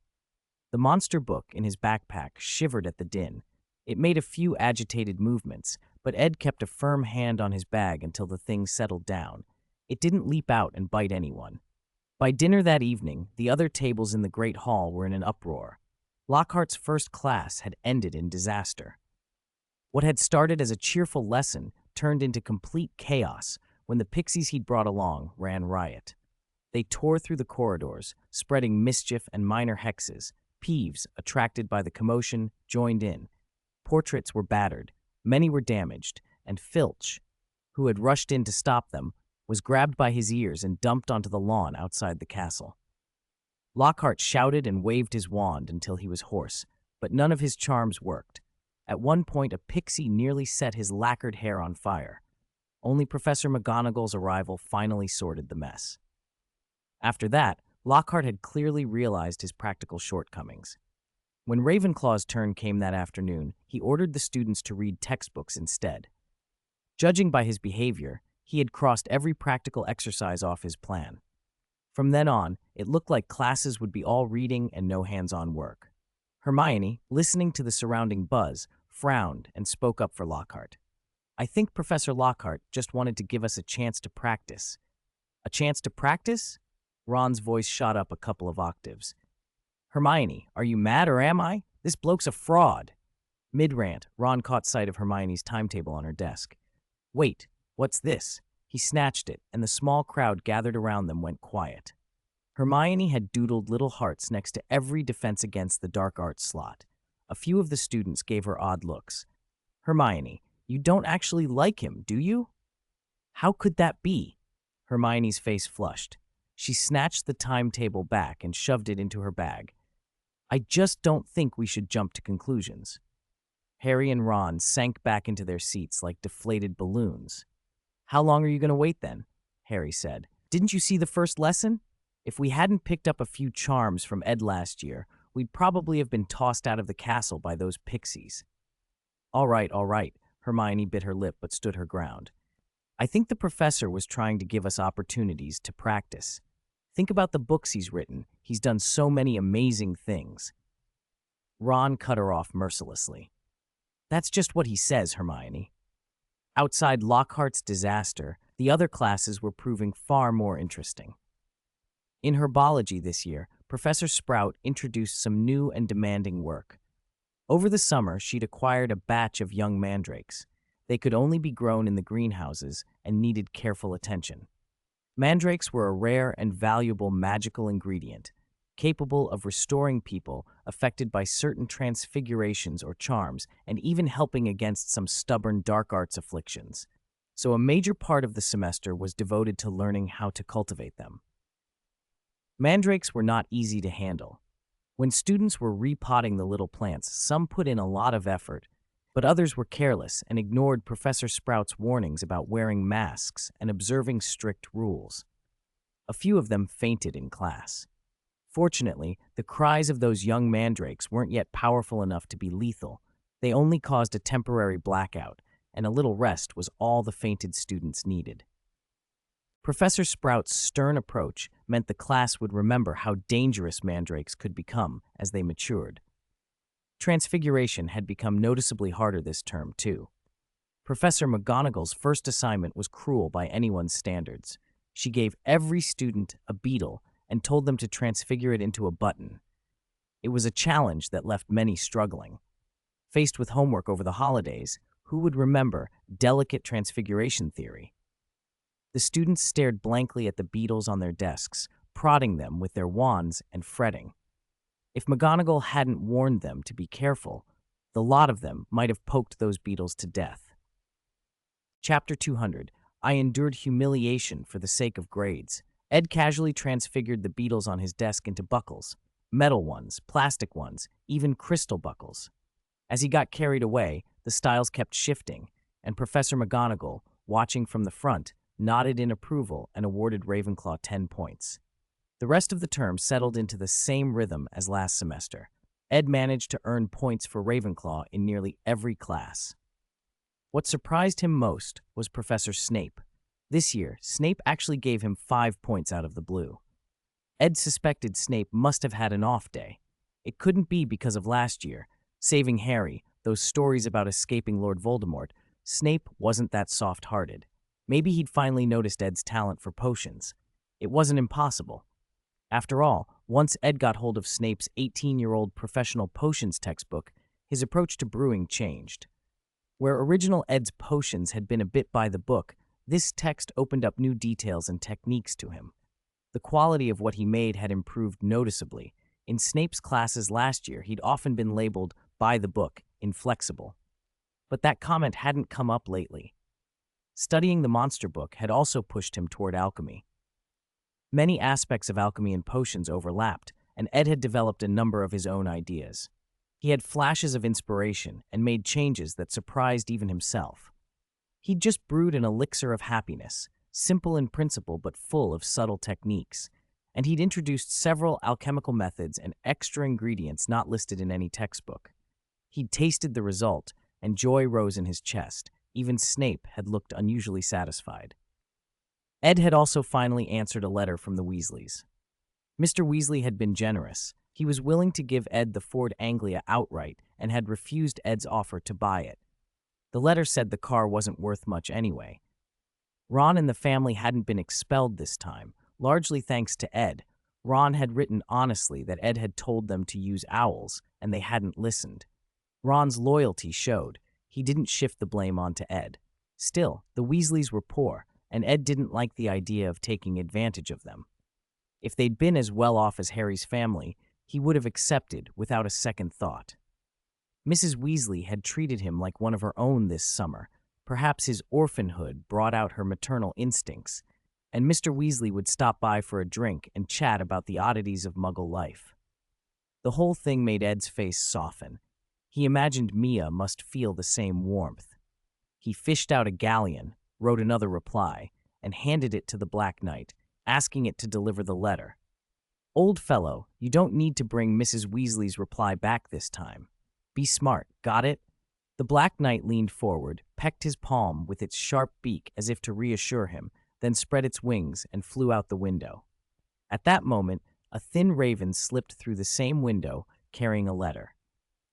The monster book in his backpack shivered at the din. It made a few agitated movements, but Ed kept a firm hand on his bag until the thing settled down. It didn't leap out and bite anyone. By dinner that evening, the other tables in the Great Hall were in an uproar. Lockhart's first class had ended in disaster. What had started as a cheerful lesson turned into complete chaos when the pixies he'd brought along ran riot. They tore through the corridors, spreading mischief and minor hexes. Peeves, attracted by the commotion, joined in. Portraits were battered, many were damaged, and Filch, who had rushed in to stop them, was grabbed by his ears and dumped onto the lawn outside the castle. Lockhart shouted and waved his wand until he was hoarse, but none of his charms worked. At one point, a pixie nearly set his lacquered hair on fire. Only Professor McGonagall's arrival finally sorted the mess. After that, Lockhart had clearly realized his practical shortcomings. When Ravenclaw's turn came that afternoon, he ordered the students to read textbooks instead. Judging by his behavior, he had crossed every practical exercise off his plan. From then on, it looked like classes would be all reading and no hands-on work. Hermione, listening to the surrounding buzz, frowned and spoke up for Lockhart. "I think Professor Lockhart just wanted to give us a chance to practice." "A chance to practice?" Ron's voice shot up a couple of octaves. "Hermione, are you mad or am I? This bloke's a fraud." Mid-rant, Ron caught sight of Hermione's timetable on her desk. "Wait, what's this?" He snatched it, and the small crowd gathered around them went quiet. Hermione had doodled little hearts next to every Defense Against the Dark Arts slot. A few of the students gave her odd looks. "Hermione, you don't actually like him, do you?" How could that be? Hermione's face flushed. She snatched the timetable back and shoved it into her bag. I just don't think we should jump to conclusions. Harry and Ron sank back into their seats like deflated balloons. How long are you going to wait then? Harry said. Didn't you see the first lesson? If we hadn't picked up a few charms from Ed last year, we'd probably have been tossed out of the castle by those pixies. All right, Hermione bit her lip but stood her ground. I think the professor was trying to give us opportunities to practice. Think about the books he's written. He's done so many amazing things. Ron cut her off mercilessly. That's just what he says, Hermione. Outside Lockhart's disaster, the other classes were proving far more interesting. In herbology this year, Professor Sprout introduced some new and demanding work. Over the summer, she'd acquired a batch of young mandrakes. They could only be grown in the greenhouses and needed careful attention. Mandrakes were a rare and valuable magical ingredient, capable of restoring people affected by certain transfigurations or charms, and even helping against some stubborn dark arts afflictions. So a major part of the semester was devoted to learning how to cultivate them. Mandrakes were not easy to handle. When students were repotting the little plants, some put in a lot of effort, but others were careless and ignored Professor Sprout's warnings about wearing masks and observing strict rules. A few of them fainted in class. Fortunately, the cries of those young mandrakes weren't yet powerful enough to be lethal. They only caused a temporary blackout, and a little rest was all the fainted students needed. Professor Sprout's stern approach meant the class would remember how dangerous mandrakes could become as they matured. Transfiguration had become noticeably harder this term, too. Professor McGonagall's first assignment was cruel by anyone's standards. She gave every student a beetle and told them to transfigure it into a button. It was a challenge that left many struggling. Faced with homework over the holidays, who would remember delicate transfiguration theory? The students stared blankly at the beetles on their desks, prodding them with their wands and fretting. If McGonagall hadn't warned them to be careful, the lot of them might have poked those beetles to death. Chapter 200. I endured humiliation for the sake of grades. Ed casually transfigured the beetles on his desk into buckles. Metal ones, plastic ones, even crystal buckles. As he got carried away, the styles kept shifting, and Professor McGonagall, watching from the front, nodded in approval and awarded Ravenclaw 10 points. The rest of the term settled into the same rhythm as last semester. Ed managed to earn points for Ravenclaw in nearly every class. What surprised him most was Professor Snape. This year, Snape actually gave him 5 points out of the blue. Ed suspected Snape must have had an off day. It couldn't be because of last year. Saving Harry, those stories about escaping Lord Voldemort, Snape wasn't that soft-hearted. Maybe he'd finally noticed Ed's talent for potions. It wasn't impossible. After all, once Ed got hold of Snape's 18-year-old professional potions textbook, his approach to brewing changed. Where original Ed's potions had been a bit by the book, this text opened up new details and techniques to him. The quality of what he made had improved noticeably. In Snape's classes last year, he'd often been labeled, by the book, inflexible. But that comment hadn't come up lately. Studying the monster book had also pushed him toward alchemy. Many aspects of alchemy and potions overlapped, and Ed had developed a number of his own ideas. He had flashes of inspiration and made changes that surprised even himself. He'd just brewed an elixir of happiness, simple in principle but full of subtle techniques, and he'd introduced several alchemical methods and extra ingredients not listed in any textbook. He'd tasted the result, and joy rose in his chest. Even Snape had looked unusually satisfied. Ed had also finally answered a letter from the Weasleys. Mr. Weasley had been generous. He was willing to give Ed the Ford Anglia outright and had refused Ed's offer to buy it. The letter said the car wasn't worth much anyway. Ron and the family hadn't been expelled this time, largely thanks to Ed. Ron had written honestly that Ed had told them to use owls, and they hadn't listened. Ron's loyalty showed. He didn't shift the blame onto Ed. Still, the Weasleys were poor, and Ed didn't like the idea of taking advantage of them. If they'd been as well off as Harry's family, he would have accepted without a second thought. Mrs. Weasley had treated him like one of her own this summer, Perhaps his orphanhood brought out her maternal instincts, and Mr. Weasley would stop by for a drink and chat about the oddities of Muggle life. The whole thing made Ed's face soften. He imagined Mia must feel the same warmth. He fished out a galleon, wrote another reply, and handed it to the Black Knight, asking it to deliver the letter. "Old fellow, you don't need to bring Mrs. Weasley's reply back this time. Be smart, got it?" The Black Knight leaned forward, pecked his palm with its sharp beak as if to reassure him, then spread its wings and flew out the window. At that moment, a thin raven slipped through the same window, carrying a letter.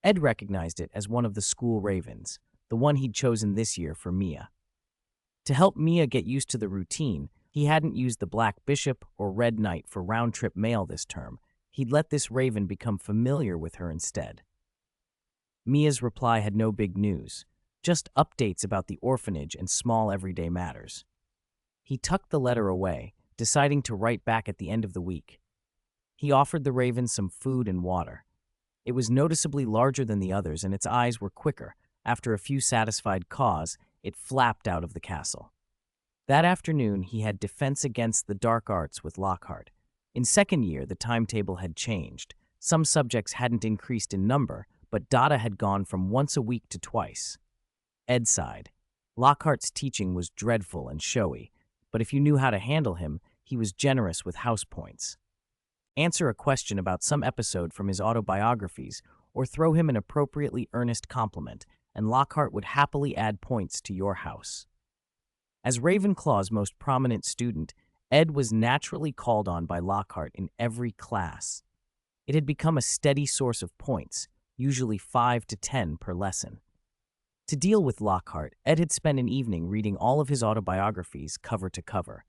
Ed recognized it as one of the school ravens, the one he'd chosen this year for Mia. To help Mia get used to the routine, he hadn't used the Black Bishop or Red Knight for round-trip mail this term. He'd let this raven become familiar with her instead. Mia's reply had no big news, just updates about the orphanage and small everyday matters. He tucked the letter away, deciding to write back at the end of the week. He offered the raven some food and water. It was noticeably larger than the others, and its eyes were quicker. After a few satisfied caws, it flapped out of the castle. That afternoon, he had defense against the dark arts with Lockhart. In second year, the timetable had changed. Some subjects hadn't increased in number, but data had gone from once a week to twice. Ed sighed. Lockhart's teaching was dreadful and showy, but if you knew how to handle him, he was generous with house points. Answer a question about some episode from his autobiographies, or throw him an appropriately earnest compliment, and Lockhart would happily add points to your house. As Ravenclaw's most prominent student, Ed was naturally called on by Lockhart in every class. It had become a steady source of points, usually 5 to 10 per lesson. To deal with Lockhart, Ed had spent an evening reading all of his autobiographies cover to cover.